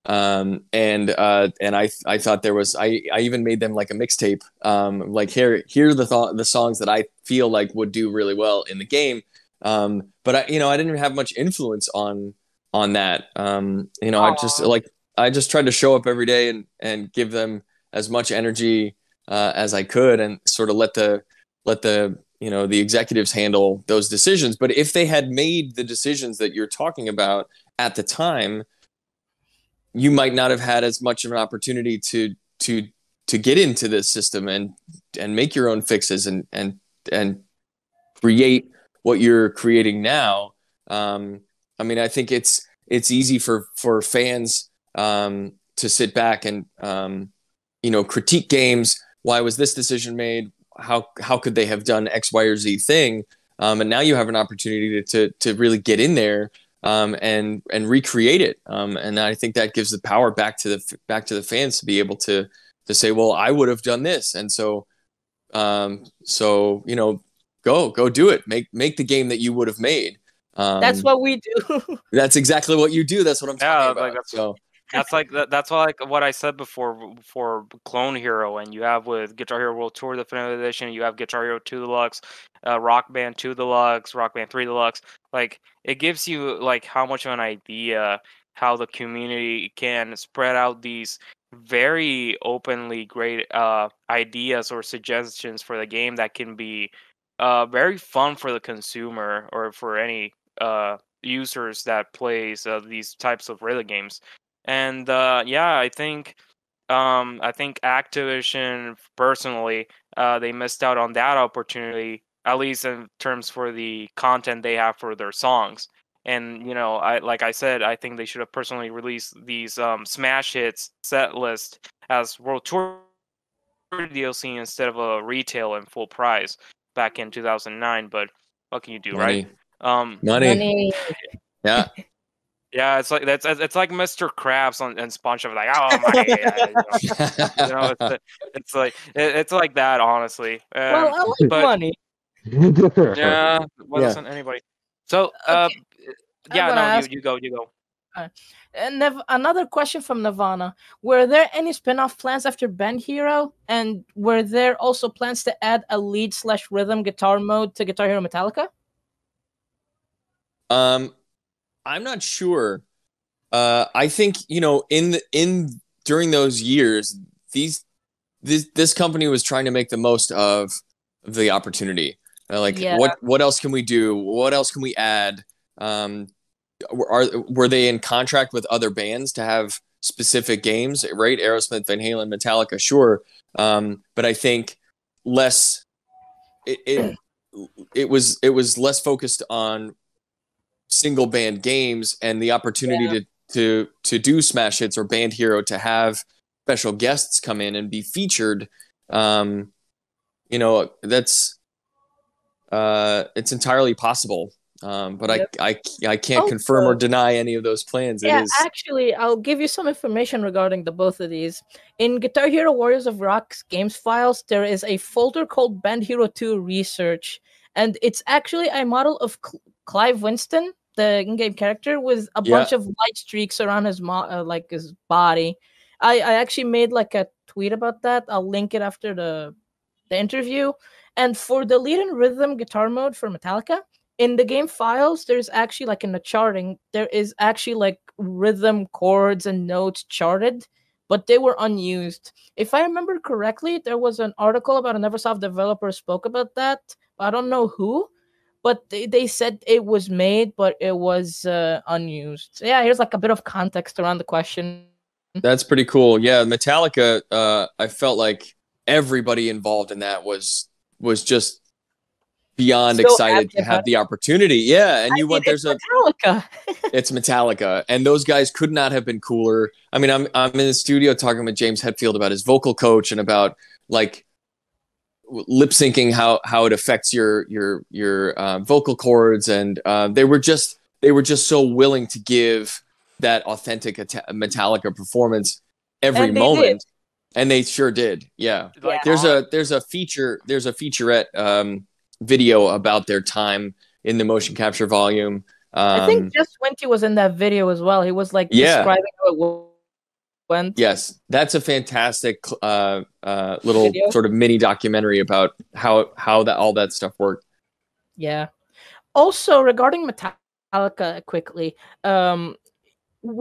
And I thought there was I even made them like a mixtape, like here are the songs that I feel like would do really well in the game. But I didn't have much influence on that. Aw. I just tried to show up every day and give them as much energy as I could, and sort of let the the executives handle those decisions. But if they had made the decisions that you're talking about at the time, you might not have had as much of an opportunity to get into this system and make your own fixes and create what you're creating now. I mean, I think it's easy for fans to sit back and critique games. Why was this decision made? How could they have done X, Y, or Z thing? And now you have an opportunity to really get in there and recreate it. And I think that gives the power back to the fans to be able to say, well, I would have done this, and so go do it. Make the game that you would have made. That's what we do. That's exactly what you do. That's what I'm Yeah, talking like about. So that's why like what I said before for Clone Hero, and you have with Guitar Hero World Tour Definitive Edition, you have Guitar Hero 2 Deluxe, Rock Band 2 Deluxe, Rock Band 3 Deluxe. Like it gives you like how much of an idea how the community can spread out these very openly great ideas or suggestions for the game that can be very fun for the consumer or for any users that plays these types of rhythm games. And yeah, I think Activision personally they missed out on that opportunity, at least in terms for the content they have for their songs. And I like I said, I think they should have personally released these smash hits set list as World Tour DLC instead of a retail and full price back in 2009. But what can you do, right? money, Um, money. Money. Yeah. yeah, it's like it's like Mr. Krabs on and SpongeBob, like oh money, it's like it's like that honestly. Well, I like But money. Yeah, why Yeah. doesn't anybody? So, Okay, I'm yeah, gonna no, you ask. you go, you go. And another question from Nirvana: were there any spin-off plans after Band Hero, and were there also plans to add a lead/rhythm guitar mode to Guitar Hero Metallica? I'm not sure. I think in during those years, this company was trying to make the most of the opportunity. Like, Yeah, what else can we do? What else can we add? Um, were they in contract with other bands to have specific games? Right, Aerosmith, Van Halen, Metallica, sure. But I think less. It it was less focused on single band games and the opportunity yeah. to do smash hits or band hero, to have special guests come in and be featured. That's it's entirely possible. But Yep. I can't confirm or Also, deny any of those plans. It yeah, is. actually, I'll give you some information regarding the both of these. In Guitar Hero Warriors of Rock's games files, there is a folder called Band Hero 2 Research, and it's actually a model of Clive Winston, the in-game character, with a Yeah. bunch of light streaks around his like his body. I actually made like a tweet about that. I'll link it after the interview. And for the lead and rhythm guitar mode for Metallica, in the game files, there's actually like in the charting, there is actually like rhythm chords and notes charted, but they were unused. If I remember correctly, there was an article about a Neversoft developer spoke about that. I don't know who, but they said it was made, but it was unused. So yeah, here's like a bit of context around the question. That's pretty cool. Yeah, Metallica. I felt like everybody involved in that was just beyond So excited happy to about have it. the opportunity. Yeah, and I you mean, want it's there's a Metallica. it's Metallica, and those guys could not have been cooler. I mean, I'm in the studio talking with James Hetfield about his vocal coach and about like lip syncing, how it affects your vocal cords, and they were just so willing to give that authentic Metallica performance every And they did. moment, and they sure did. Yeah, Like, there's a featurette video about their time in the motion capture volume. I think Just Winty was in that video as well. He was like Yeah, describing how it went. yes, that's a fantastic little Video. sort of mini documentary about how that all that stuff worked. Yeah. Also, regarding Metallica, quickly,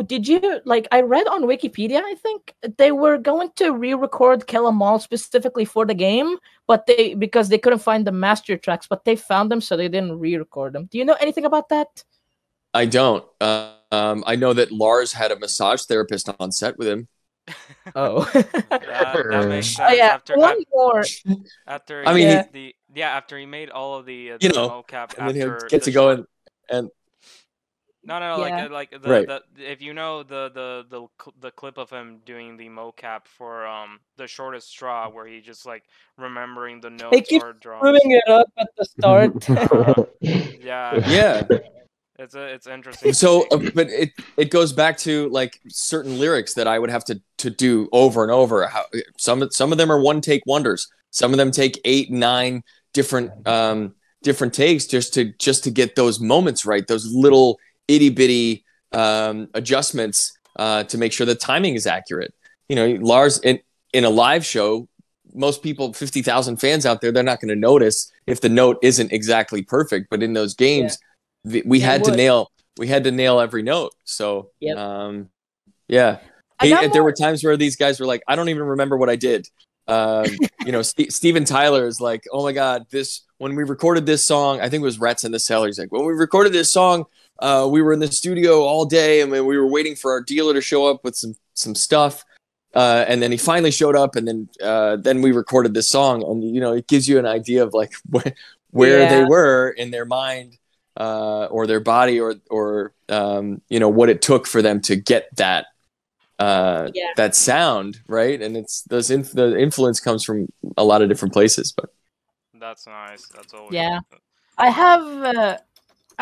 did you like? I read on Wikipedia. I think they were going to re-record Kill 'Em All specifically for the game, but because they couldn't find the master tracks, but they found them, so they didn't re-record them. Do you know anything about that? I don't. I know that Lars had a massage therapist on set with him. Oh. that makes Oh sense. yeah. One more. After I he mean, Yeah. made after he made all of the you the know, mocap and then he'll after get the to go short. and No, Yeah. like right. the if you know the clip of him doing the mocap for the shortest straw, where he just like remembering the He notes keeps or drums. screwing it up at the start. Yeah, Yeah. it's interesting to So, see. but it goes back to like certain lyrics that I would have to do over and over. Some of them are one take wonders. Some of them take 8, 9 different takes just to get those moments right. Those little itty bitty adjustments to make sure the timing is accurate. Lars in a live show, most people, 50,000 fans out there, they're not going to notice if the note isn't exactly perfect. But in those games, we They had to would. nail every note. So Yep. yeah, I got there were more. times where these guys were like, I don't even remember what I did. Steven Tyler is like, oh my god, when we recorded this song, I think it was Rats in the Cellar. He's like, when we recorded this song, we were in the studio all day, and we were waiting for our dealer to show up with some stuff. And then he finally showed up, and then we recorded this song, and it gives you an idea of like where they were in their mind, or their body, or what it took for them to get that that sound right. And it's the influence comes from a lot of different places, but That's nice. That's always Yeah. I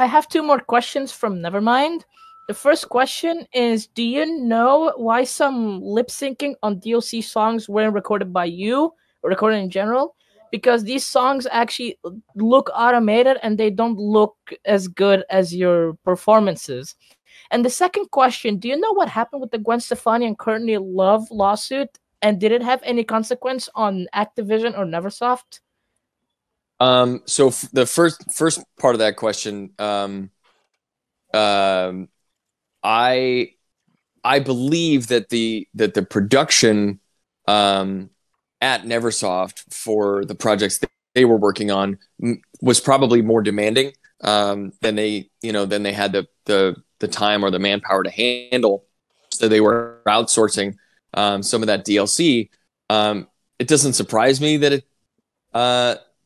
have two more questions from Nevermind. The first question is, do you know why some lip syncing on DLC songs weren't recorded by you or recorded in general? because these songs actually look automated and they don't look as good as your performances. And the second question, do you know what happened with the Gwen Stefani and Courtney Love lawsuit? And did it have any consequence on Activision or Neversoft? So the first part of that question, I believe that the production at Neversoft for the projects that they were working on was probably more demanding than they had the time or the manpower to handle. So they were outsourcing some of that DLC. It doesn't surprise me that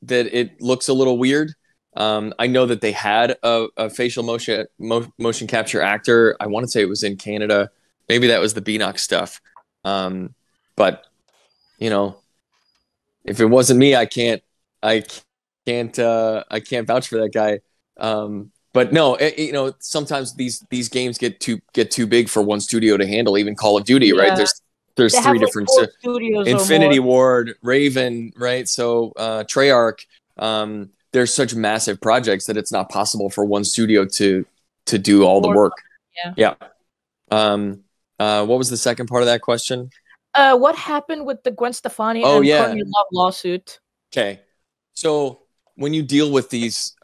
it looks a little weird. I know that they had a facial motion capture actor. I want to say it was in Canada. Maybe that was the Beanox stuff. But if it wasn't me, I can't vouch for that guy. But no, sometimes these games get too big for one studio to handle. Even Call of Duty, right? There's three different studios, Infinity Ward, Raven, right? So Treyarch. There's such massive projects that it's not possible for one studio to do all the work. Yeah. What was the second part of that question? What happened with the Gwen Stefani and Courtney Love lawsuit? Okay, so when you deal with these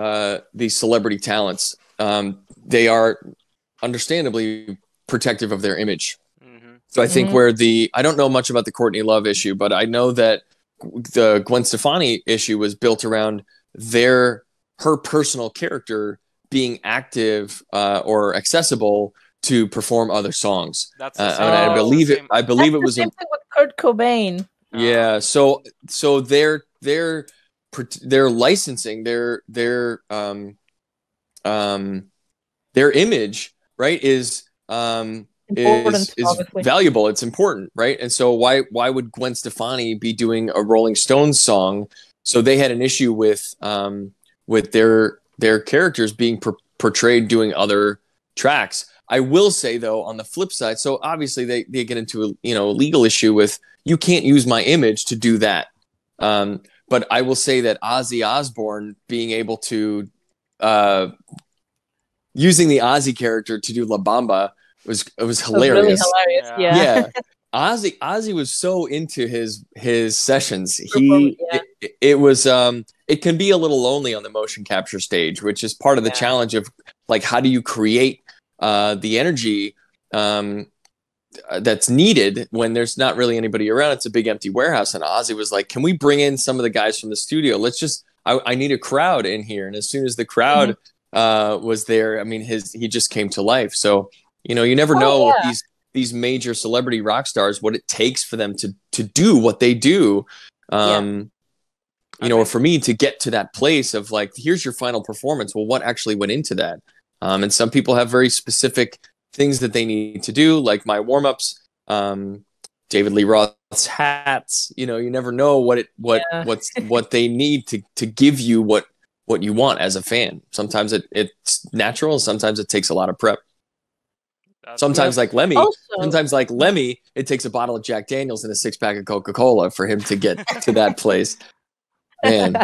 celebrity talents, they are understandably protective of their image. Mm-hmm. So I think I don't know much about the Courtney Love issue, but I know that the Gwen Stefani issue was built around her personal character being active or accessible to perform other songs. That's I believe it was the same thing with Kurt Cobain. Yeah, so they're licensing their image, right, is valuable. It's important, right? And so why would Gwen Stefani be doing a Rolling Stones song? So they had an issue with their characters being portrayed doing other tracks. I will say though, on the flip side, so obviously they get into a legal issue with, you can't use my image to do that. But I will say that Ozzy Osbourne being able to using the Ozzy character to do La Bamba was hilarious. Really hilarious. Yeah. Ozzy was so into his sessions. It can be a little lonely on the motion capture stage, which is part of the challenge of like, how do you create the energy that's needed when there's not really anybody around? It's a big empty warehouse. And Ozzy was like, can we bring in some of the guys from the studio? I need a crowd in here. And as soon as the crowd was there, I mean, he just came to life. So, you never know these major celebrity rock stars, what it takes for them to do what they do. Or for me to get to that place of like, here's your final performance. Well, what actually went into that? And some people have very specific things that they need to do, like my warm-ups, David Lee Roth's hats. You never know what they need to give you what you want as a fan. Sometimes it's natural. Sometimes it takes a lot of prep. Sometimes like Lemmy, it takes a bottle of Jack Daniels and a 6-pack of Coca-Cola for him to get to that place. Man.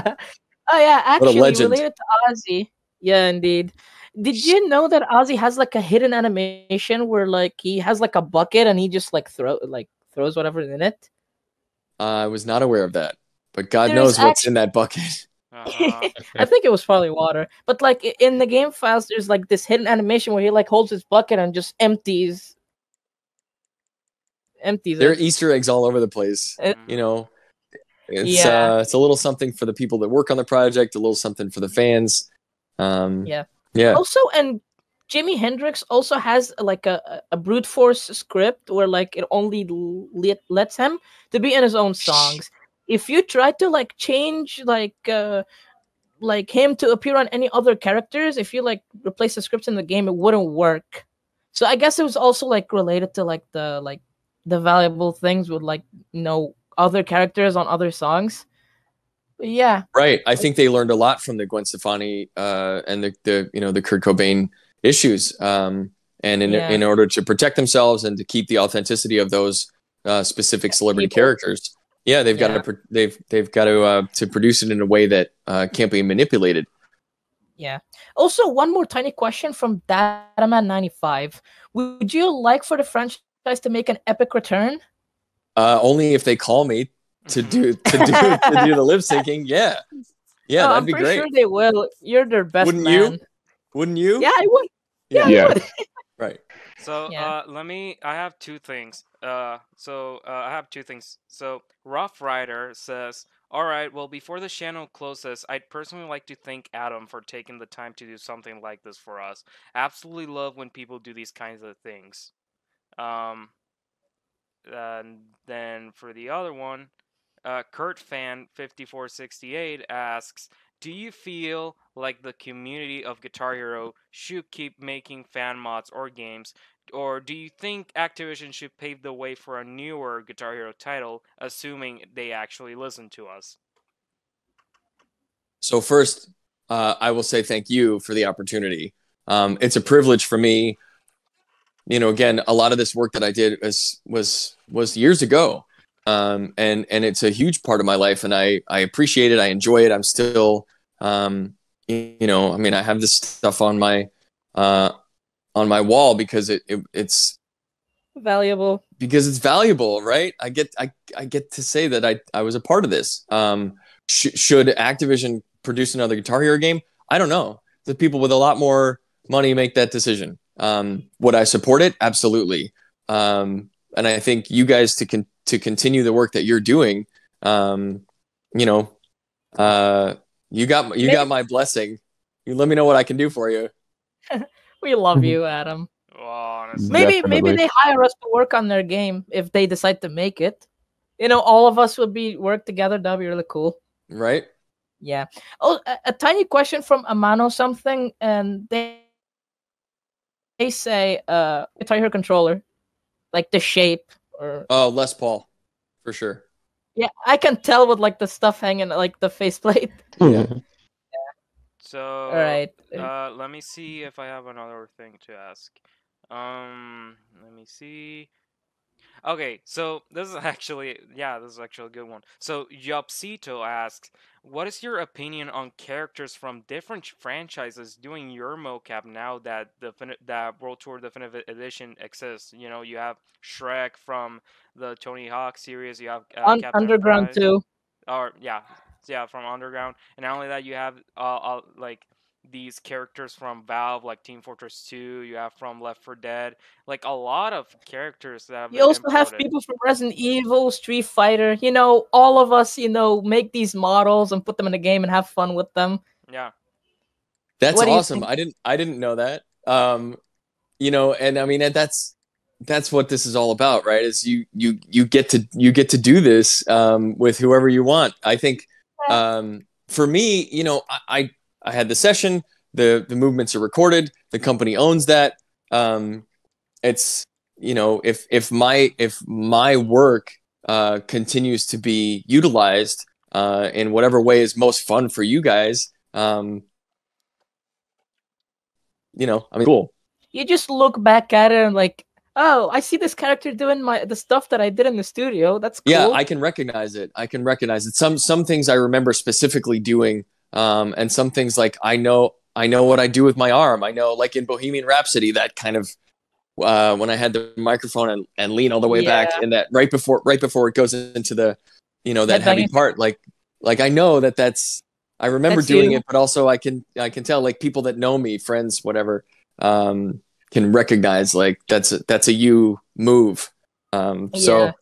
Oh yeah, actually what a legend. Related to Ozzy. Yeah, indeed. Did you know that Ozzy has like a hidden animation where like he has like a bucket and he just like throws whatever in it? I was not aware of that, but God knows what's in that bucket. I think it was probably water, but like in the game files, there's like this hidden animation where he like holds his bucket and just empties. There are Easter eggs all over the place. It's a little something for the people that work on the project, a little something for the fans. Yeah. Also, and Jimi Hendrix also has like a brute force script where like it only lets him to be in his own songs. If you try to like change like him to appear on any other characters, if you like replace the scripts in the game, it wouldn't work. So I guess it was also like related to like the valuable things with like other characters on other songs. But yeah, right. I think they learned a lot from the Gwen Stefani and the Kurt Cobain issues, and in order to protect themselves and to keep the authenticity of those specific celebrity characters, Yeah, they've got to they've got to produce it in a way that can't be manipulated. Yeah. Also, one more tiny question from Dataman95. Would you like for the franchise to make an epic return? Only if they call me to do the lip syncing. Yeah, Oh, that'd I'm be pretty great. sure they will. You're their best Wouldn't man. you? Wouldn't you? Yeah, I would. Yeah, I Yeah. would. Right. So Yeah. I have two things. I have two things. So Rough Rider says, "All right, well, before the channel closes, I'd personally like to thank Adam for taking the time to do something like this for us. Absolutely love when people do these kinds of things." Um, and then for the other one, Kurt Fan 5468 asks, "Do you feel like the community of Guitar Hero should keep making fan mods or games, or do you think Activision should pave the way for a newer Guitar Hero title, assuming they actually listen to us?" So first, I will say thank you for the opportunity. It's a privilege for me. Again, a lot of this work that I did was years ago, and it's a huge part of my life, and I appreciate it. I enjoy it. I'm still, I mean, I have this stuff on my wall because it's Valuable. because it's valuable, right? I get to say that I was a part of this. Should Activision produce another Guitar Hero game? I don't know. The people with a lot more money make that decision. Would I support it? Absolutely. And I think you guys to continue the work that you're doing, you got my blessing. You let me know what I can do for you. We love you, Adam. Well, honestly, Maybe Definitely. they hire us to work on their game if they decide to make it. All of us would be work together. That'd be really cool. Right? Yeah. Oh, a tiny question from Amano something, and they say Guitar Hero controller, like the shape or Oh, Les Paul, for sure. yeah, I can tell with like the stuff hanging like the faceplate. Yeah. so All right. let me see if I have another thing to ask. Let me see. Okay, so this is actually a good one. So Yopsito asks, "What is your opinion on characters from different franchises doing your mocap now that that World Tour Definitive Edition exists? You have Shrek from the Tony Hawk series. You have Captain Underground Price, too. or yeah, from Underground, and not only that, you have like these characters from Valve, like Team Fortress 2. You have from Left 4 Dead, like a lot of characters that have You been also have imported. people from Resident Evil, Street Fighter. All of us, make these models and put them in the game and have fun with them. Yeah, That's What do you awesome. think? I didn't know that. And I mean that's what this is all about, right? Is you get to do this with whoever you want. I think for me, I had the session, the movements are recorded, the company owns that. It's if my work continues to be utilized in whatever way is most fun for you guys, I mean, cool. You just look back at it and like, oh, I see this character doing the stuff that I did in the studio. That's cool. Yeah, I can recognize it. Some things I remember specifically doing, and some things like I know what I do with my arm. I know, like in Bohemian Rhapsody, that kind of when I had the microphone and lean all the way back, and that right before it goes into the that heavy part, like I know that's I remember doing it, but also I can tell, like, people that know me, friends, whatever, can recognize, like, that's a you move. So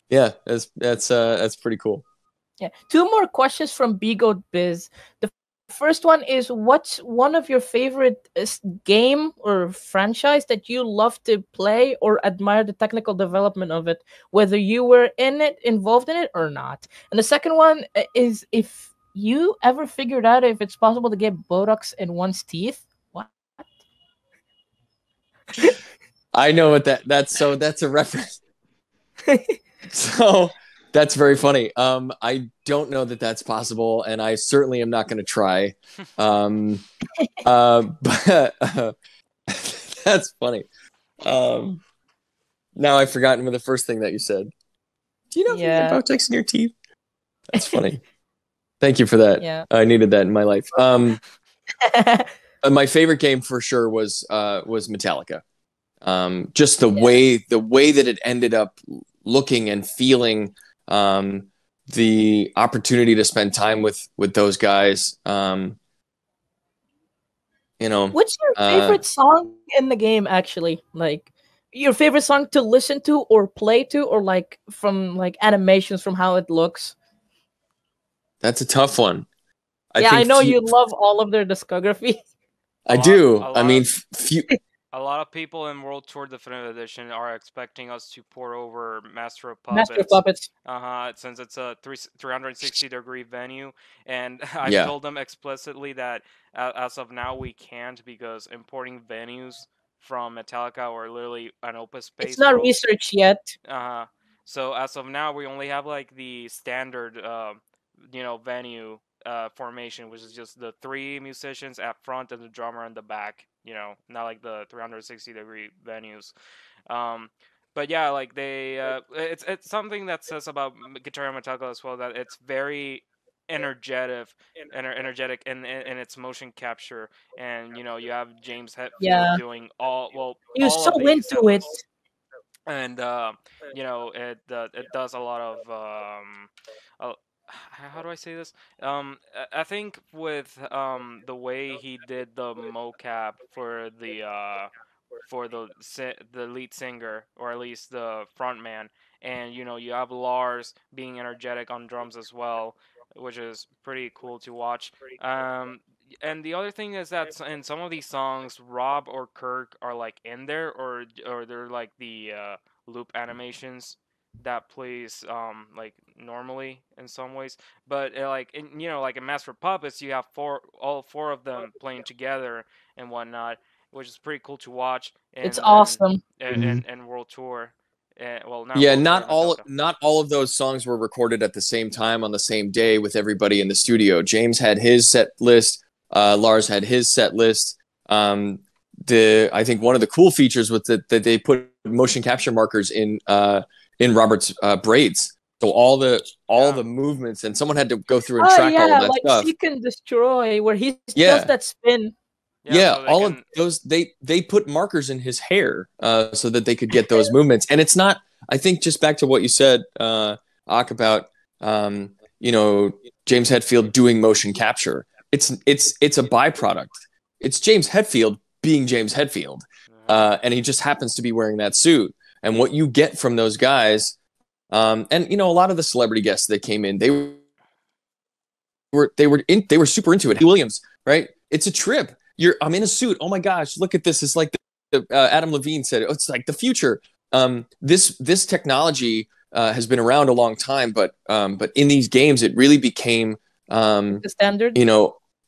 yeah, that's pretty cool. Yeah. Two more questions from Bigo Biz. The first one is, what's one of your favorite game or franchise that you love to play or admire the technical development of it, whether you were involved in it or not? And the second one is, if you ever figured out if it's possible to get Botox in one's teeth. What? I know what that's a reference. So that's very funny. I don't know that that's possible, and I certainly am not going to try. But that's funny. Now I've forgotten the first thing that you said. Do you know if you get Botox in your teeth? That's funny. Thank you for that. Yeah. I needed that in my life. My favorite game for sure was Metallica. Just the way that it ended up looking and feeling, the opportunity to spend time with those guys. What's your favorite song in the game, actually? Like, your favorite song to listen to or play to, or like from like animations from how it looks? That's a tough one. I know you love all of their discography. I do. I mean, a lot of people in World Tour Definitive Edition are expecting us to pour over Master of Master Puppets. of Puppets. Since it's a 360-degree venue, and I've Yeah. told them explicitly that as of now we can't, because importing venues from Metallica or literally an open space. It's not researched yet. So as of now, we only have like the standard, venue formation, which is just the 3 musicians at front and the drummer in the back. Not like the 360-degree venues. But yeah, like it's something that says about Guitar Hero Metallica as well, that it's very energetic in its motion capture, and you have James Hetfield doing he was so into it. And it does a lot of how do I say this? I think with the way he did the mocap for the lead singer, or at least the front man, and you have Lars being energetic on drums as well, which is pretty cool to watch. And the other thing is that in some of these songs, Rob or Kirk are like in there, or they're like the loop animations that plays like normally in some ways. But like in Master of Puppets, you have all 4 of them playing together and whatnot, which is pretty cool to watch. It's awesome. And World Tour. Not all of those songs were recorded at the same time on the same day with everybody in the studio. James had his set list. Lars had his set list. I think one of the cool features was that they put motion capture markers in Robert's braids. So all the movements, and someone had to go through and track all of that stuff. Seek and Destroy, where he does that spin. So all of those, they put markers in his hair so that they could get those movements. And it's not, I think, just back to what you said, Ak, about James Hetfield doing motion capture. It's a byproduct. It's James Hetfield being James Hetfield, and he just happens to be wearing that suit. And what you get from those guys, and a lot of the celebrity guests that came in, they were super into it. Williams, right? It's a trip. I'm in a suit. Oh my gosh, look at this. It's like Adam Levine said. It's like the future. This technology has been around a long time, but in these games, it really became the standard.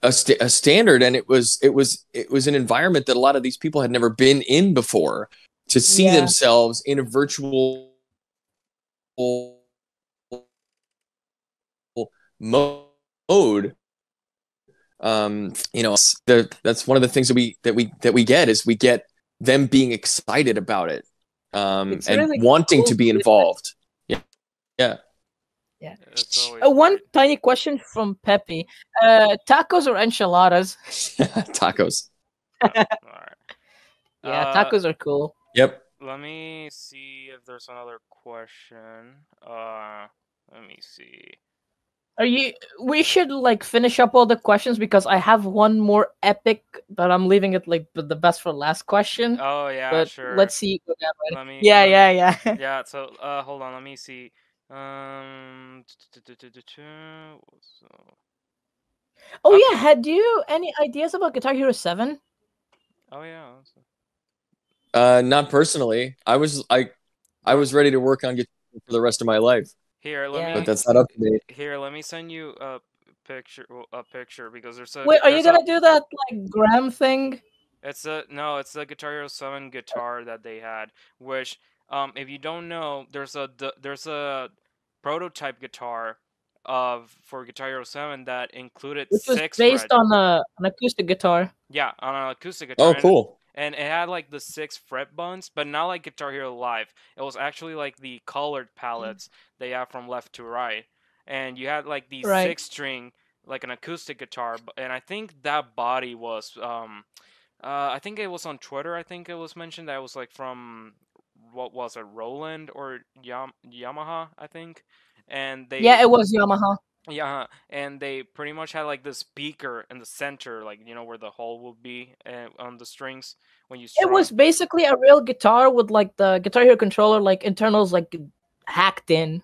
A standard, and it was an environment that a lot of these people had never been in before. To see themselves in a virtual mode, that's one of the things that we get is we get them being excited about it, and really wanting to be involved. Yeah. One tiny question from Pepe: tacos or enchiladas? Tacos. All right. Yeah, tacos are cool. Yep. Let me see if there's another question. Let me see. We should like finish up all the questions, because I have one more epic, but I'm leaving it like the best for last question. Oh yeah, but sure. Let's see. Yeah. So hold on. Let me see. Had you any ideas about Guitar Hero 7? Oh yeah. Not personally. I was ready to work on guitar for the rest of my life. But that's not up to me. Here, let me send you a picture because there's a. Wait, are you gonna do that like Graham thing? It's the Guitar Hero 7 guitar that they had, which if you don't know, there's a prototype guitar for Guitar Hero 7 that included which was 6 based on an acoustic guitar. Yeah, on an acoustic guitar. Oh, cool. And it had like the 6 fret buttons, but not like Guitar Hero Live. It was actually like the colored palettes they have from left to right. and you had like these Right. 6-string, like an acoustic guitar, and I think that body was I think it was on Twitter. I think it was mentioned that it was like from what was it, Roland or Yamaha, I think, and Yeah, they it was Yamaha. yeah, and they pretty much had like the speaker in the center, like where the hole would be on the strings when you It strum. was basically a real guitar with like the Guitar Hero controller, like internals, like hacked in.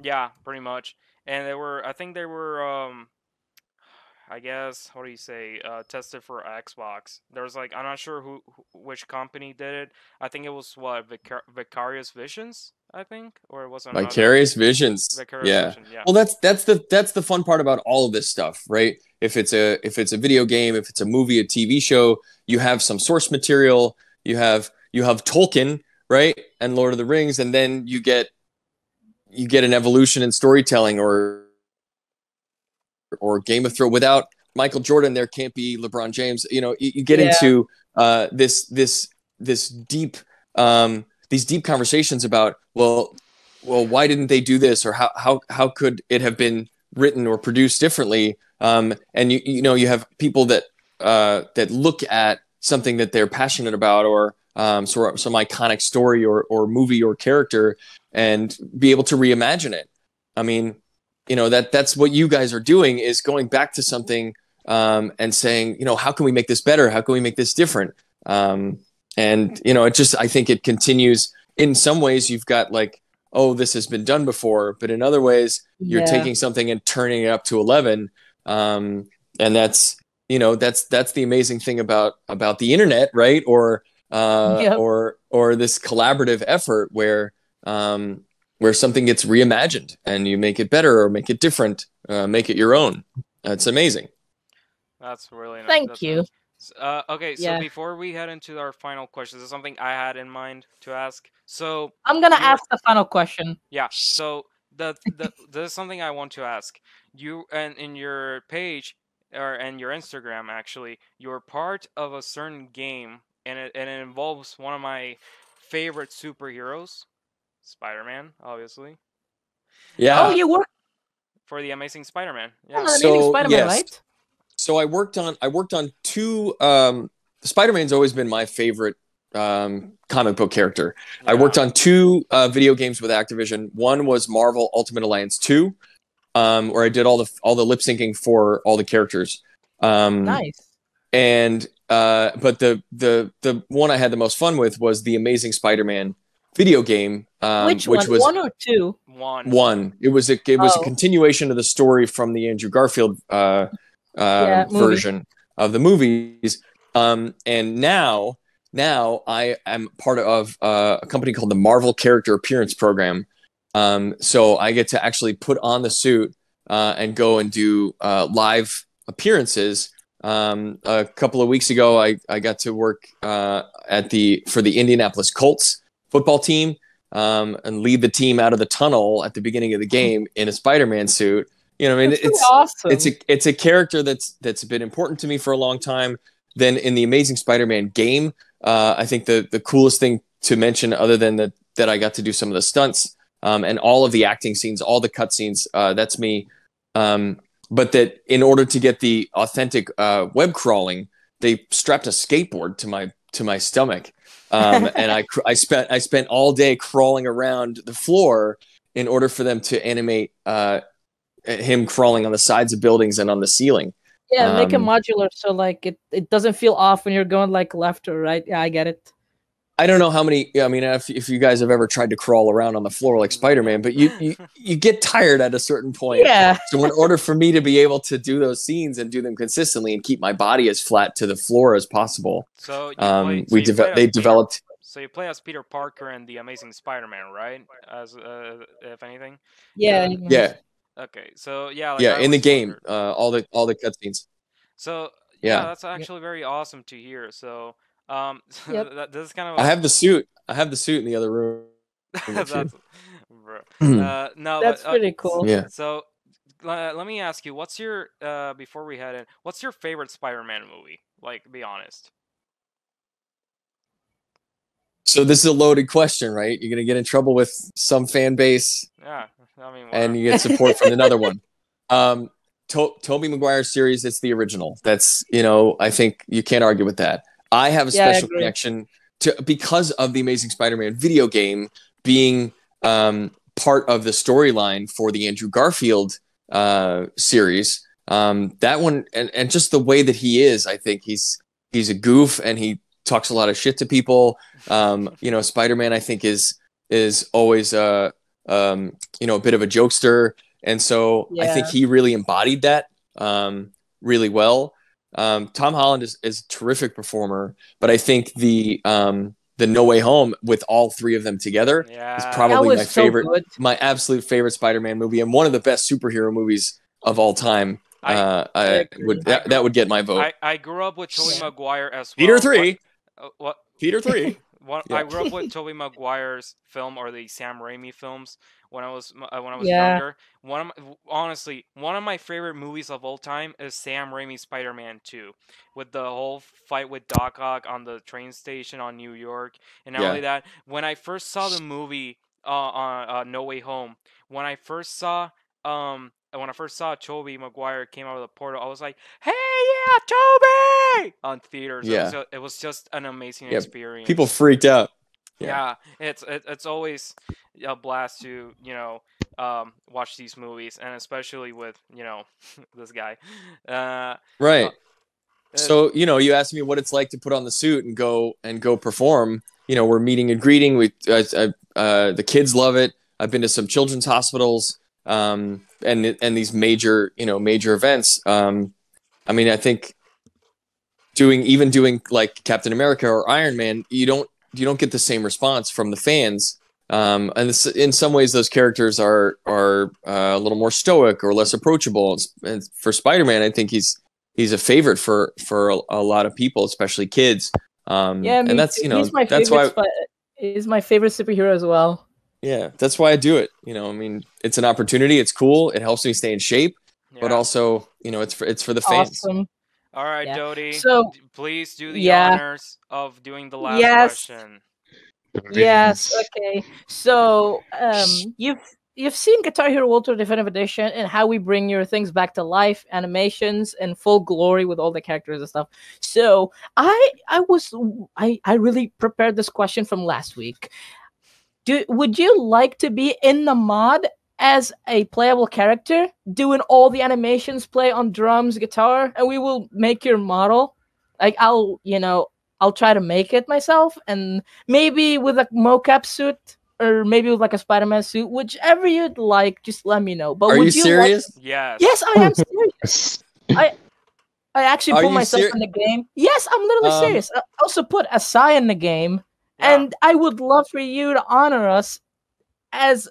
Yeah, pretty much. And I think they were I guess, what do you say, tested for Xbox. There was like, I'm not sure which company did it. I think it was what, Vicarious Visions, I think, or it was another Vicarious Visions. Vicarious Yeah. Vision. Yeah. Well, that's the fun part about all of this stuff, right? If it's a video game, if it's a movie, a TV show, you have some source material, you have Tolkien, right? And Lord of the Rings, and then you get an evolution in storytelling, or Game of Thrones. Without Michael Jordan, there can't be LeBron James. You get Yeah. into this deep these deep conversations about why didn't they do this, or how could it have been written or produced differently? And you have people that look at something that they're passionate about, or sort of some iconic story or movie or character, and be able to reimagine it. I mean, that's what you guys are doing, is going back to something and saying, how can we make this better? How can we make this different? And I think it continues. In some ways, you've got like, oh, this has been done before, but in other ways, you're Yeah. taking something and turning it up to 11. And that's the amazing thing about the internet, right? Or Yep. or this collaborative effort where something gets reimagined and you make it better or make it different, make it your own. It's amazing. That's really nice. Thank That's you. nice. Okay, so Yeah. before we head into our final questions, there's something I had in mind to ask. So I'm gonna you're ask the final question. yeah. So there's something I want to ask you, and in your page or in your Instagram, actually, you're part of a certain game, and it involves one of my favorite superheroes, Spider-Man, obviously, Oh, Yeah. you work for the Amazing Spider-Man. on Yeah. the Amazing So Spider-Man, yes. right? So I worked on two. Spider-Man's always been my favorite comic book character. I worked on two video games with Activision. One was Marvel Ultimate Alliance 2, where I did all the lip syncing for all the characters. Nice. And but the one I had the most fun with was the Amazing Spider-Man video game, Which which one? was One or two? One. It was a Oh. continuation of the story from the Andrew Garfield Movie. version of the movies. And now I am part of a company called the Marvel Character Appearance Program. So I get to actually put on the suit and go and do live appearances. A couple of weeks ago, I got to work for the Indianapolis Colts football team, and lead the team out of the tunnel at the beginning of the game in a Spider-Man suit. I mean, That's pretty awesome. it's a character that's been important to me for a long time. Then in the Amazing Spider-Man game, I think the coolest thing to mention, other than that I got to do some of the stunts and all of the acting scenes, all the cutscenes, that's me. But that in order to get the authentic web crawling, they strapped a skateboard to my stomach, and I spent all day crawling around the floor in order for them to animate him crawling on the sides of buildings and on the ceiling. Yeah, make it modular so like it doesn't feel off when you're going like left or right. Yeah, I get it. I don't know how many. I mean, if you guys have ever tried to crawl around on the floor like Spider-Man, but you get tired at a certain point. Yeah. So in order for me to be able to do those scenes and do them consistently and keep my body as flat to the floor as possible, So they developed. So you play as Peter Parker and the Amazing Spider-Man, right? As if anything. Yeah. Yeah, Okay. So yeah, like yeah. I In the always game, wondered. all the cutscenes. So Yeah. that's actually very awesome to hear. So Yep. this is kind of I have the suit. I have the suit in the other room. that's bro. No, That's but pretty cool. Yeah. so let me ask you, what's your before we head in, what's your favorite Spider-Man movie? Like, be honest. So this is a loaded question, right? You're gonna get in trouble with some fan base. Yeah, I mean, and you get support from another one. Tobey Maguire series, it's the original. That's, I think you can't argue with that. I have a special connection to, because of the Amazing Spider-Man video game being part of the storyline for the Andrew Garfield series. That one, and just the way that he is, I think he's a goof and he talks a lot of shit to people. Spider-Man, I think is always a bit of a jokester. And so I think he really embodied that really well. Tom Holland is a terrific performer, but I think the No Way Home with all three of them together is probably my absolute favorite Spider-Man movie, and one of the best superhero movies of all time. That would get my vote. I grew up with Tobey Maguire as well. Peter 3. What? Peter 3. I grew up with Tobey Maguire's film, or the Sam Raimi films, when I was younger. Honestly, one of my favorite movies of all time is Sam Raimi's Spider-Man 2, with the whole fight with Doc Ock on the train station on New York. And not only that, when I first saw the movie on No Way Home, when I first saw Tobey Maguire came out of the portal, I was like, "Hey, yeah, Tobey!" on theaters. Yeah. It was just an amazing experience. People freaked out. Yeah, it's always a blast to watch these movies, and especially with this guy. Right. So you asked me what it's like to put on the suit and go perform. We're meeting and greeting. The kids love it. I've been to some children's hospitals, and these major events. I think doing like Captain America or Iron Man, you don't get the same response from the fans. And in some ways, those characters are a little more stoic or less approachable. And for Spider-Man, I think he's a favorite for a lot of people, especially kids. And that's he's my favorite superhero as well. Yeah, that's why I do it. It's an opportunity. It's cool. It helps me stay in shape, but also, it's for the fans. Awesome. All right, Dody. So please do the honors of doing the last question. Yes. Okay. So, you've seen Guitar Hero Ultra Definitive Edition and how we bring your things back to life, animations in full glory with all the characters and stuff. So, I really prepared this question from last week. Would you like to be in the mod as a playable character, doing all the animations, play on drums, guitar, and we will make your model? Like, I'll try to make it myself, and maybe with a mocap suit, or maybe with like a Spider-Man suit, whichever you'd like. Just let me know. But are you serious? Yes. Yes, I am serious. I actually put myself in the game. Yes, I'm literally serious. I also put Asai in the game, and I would love for you to honor us as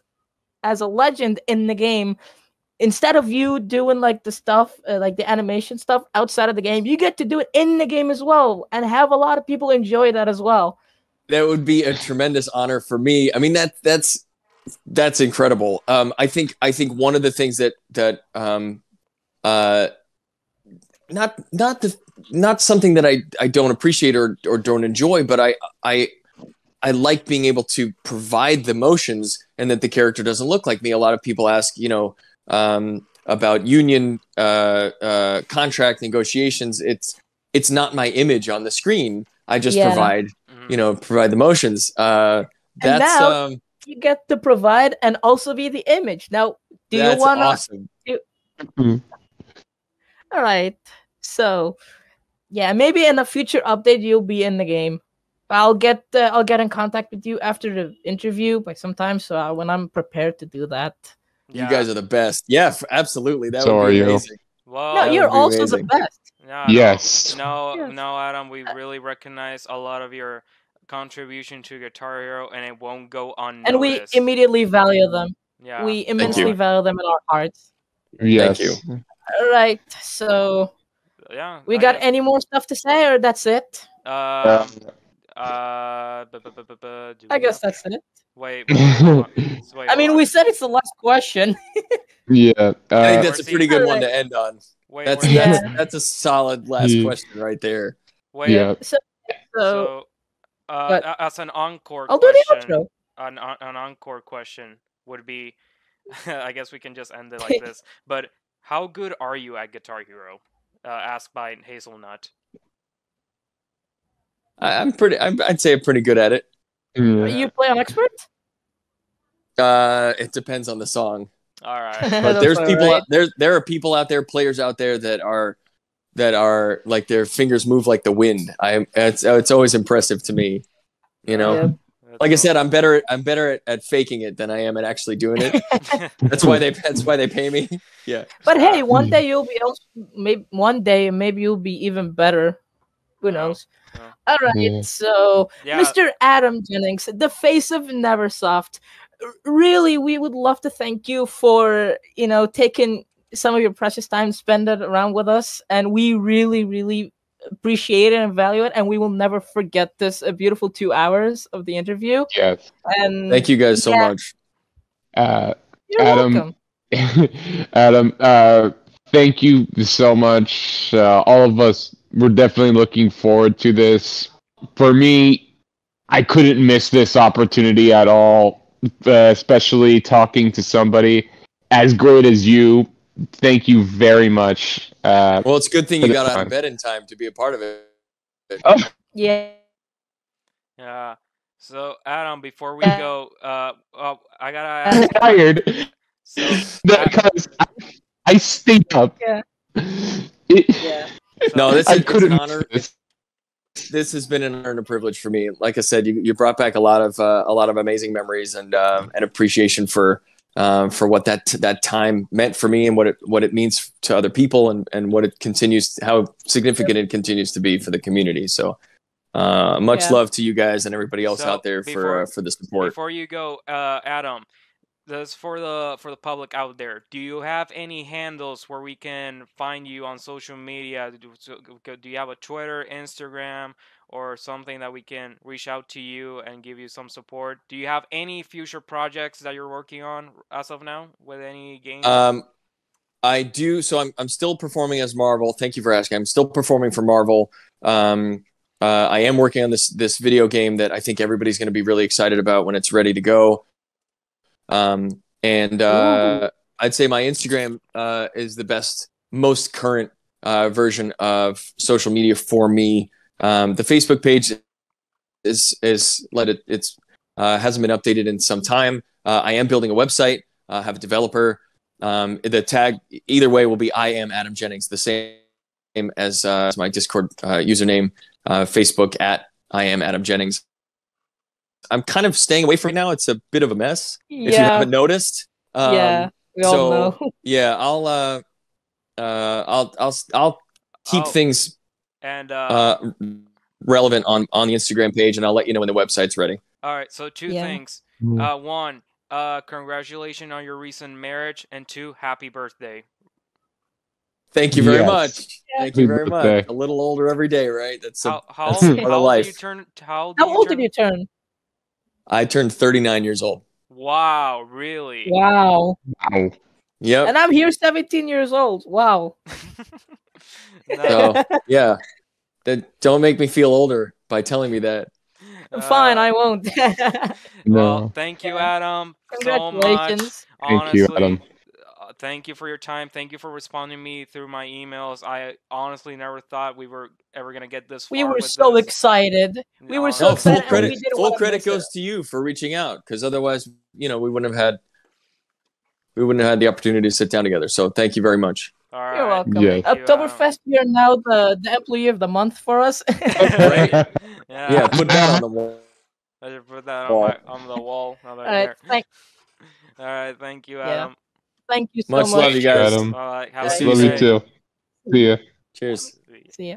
a legend in the game. Instead of you doing like the stuff, like the animation stuff outside of the game, you get to do it in the game as well, and have a lot of people enjoy that as well. That would be a tremendous honor for me. I mean, that's incredible. I think one of the things that not something that I don't appreciate or don't enjoy, but I like being able to provide the motions and that the character doesn't look like me. A lot of people ask, about union contract negotiations. It's not my image on the screen. I just provide the motions. You get to provide and also be the image. Now, do you want to? Awesome. All right. So, maybe in a future update you'll be in the game. I'll get in contact with you after the interview by sometime. So when I'm prepared to do that. You guys are the best. Yeah, absolutely. That So would be are you. amazing. Well, no, you're also amazing. The best. Yes. No, Adam, we really recognize a lot of your contribution to Guitar Hero, and it won't go unnoticed. And we immediately value them. Yeah. We immensely value them in our hearts. Yes. Thank you. All right. So, we got any more stuff to say, or that's it? I guess that's it. Wait. I mean, we said it's the last question. Yeah. I think that's a pretty good one to end on. That's a solid last question right there. Wait. Yeah. So as an encore I'll question, do the outro. An encore question would be, I guess we can just end it like this. But how good are you at Guitar Hero? Asked by Hazelnut. I'd say I'm pretty good at it. Yeah. You play on expert? It depends on the song. All right. But That's there's all people right. there are people out there, players out there that are like their fingers move like the wind. It's always impressive to me. You know, Yep. like I said, I'm better at faking it than I am at actually doing it. That's why they pay me. Yeah. But hey, one day you'll be maybe you'll be even better. Who knows? no. All right, Yeah. so Yeah. Mr. Adam Jennings, the face of Neversoft, really, we would love to thank you for taking some of your precious time, spend it around with us, and we really, really appreciate it and value it, and we will never forget this beautiful 2 hours of the interview. Yes. And Thank you guys so yeah, much. You're Adam, welcome. Adam, thank you so much. All of us were definitely looking forward to this. For me, I couldn't miss this opportunity at all, especially talking to somebody as great as you. Thank you very much. Well, it's a good thing for you the got out time. of bed in time to be a part of it. Oh, Yeah. Yeah. So Adam, before we Yeah. go, I gotta I'm ask. tired So because I stayed up. Yeah. so, No, so it's I an couldn't miss honor. this. This has been an honor and a privilege for me. Like I said, you brought back a lot of amazing memories and appreciation for what that time meant for me and what it means to other people and what it continues, how significant it continues to be for the community. So much Yeah. love to you guys and everybody else So, out there for the support. before you go, Adam, this for the public out there. Do you have any handles where we can find you on social media? Do you have a Twitter, Instagram, or something that we can reach out to you and give you some support? Do you have any future projects that you're working on as of now with any games? I do. So I'm still performing as Marvel. Thank you for asking. I'm still performing for Marvel. I am working on this video game that I think everybody's going to be really excited about when it's ready to go. And I'd say my Instagram is the best, most current version of social media for me. The Facebook page it's hasn't been updated in some time. I am building a website. Have a developer. The tag either way will be I am Adam Jennings, the same as my Discord username. Facebook at I am Adam Jennings. I'm kind of staying away from it now. It's a bit of a mess. If you haven't noticed. Yeah, we all know. Yeah, I'll keep things and relevant on the Instagram page, and I'll let you know when the website's ready. all right, so two Yeah. things. One, congratulations on your recent marriage, and two, happy birthday. Thank you very Yes. much. Thank you very much. A little older every day, right? That's How part old of did life. you turn? How old did you turn? I turned 39 years old. Wow, really? Wow. Wow. Yep. And I'm here 17 years old. Wow. So yeah, don't make me feel older by telling me that. Fine, I won't. Well, thank you, Adam, so much. Congratulations. Thank you, Adam. Thank you for your time. Thank you for responding to me through my emails. I honestly never thought we were ever gonna get this far. We were with so this. excited. We were so No, excited. full credit. And we didn't Full want to credit miss goes it. to you for reaching out, because otherwise, we wouldn't have had the opportunity to sit down together. So thank you very much. All right. You're welcome. Yes. Oktoberfest, you're now the employee of the month for us. Right? Yeah. Put that on the wall. I should put that Wall. on the wall. All right, All right. Thank you, Yeah. Adam. Thank you so Much much. love, you guys. Adam. All right. Have We'll a see good you Love you day. soon. too. See ya. Cheers. See ya.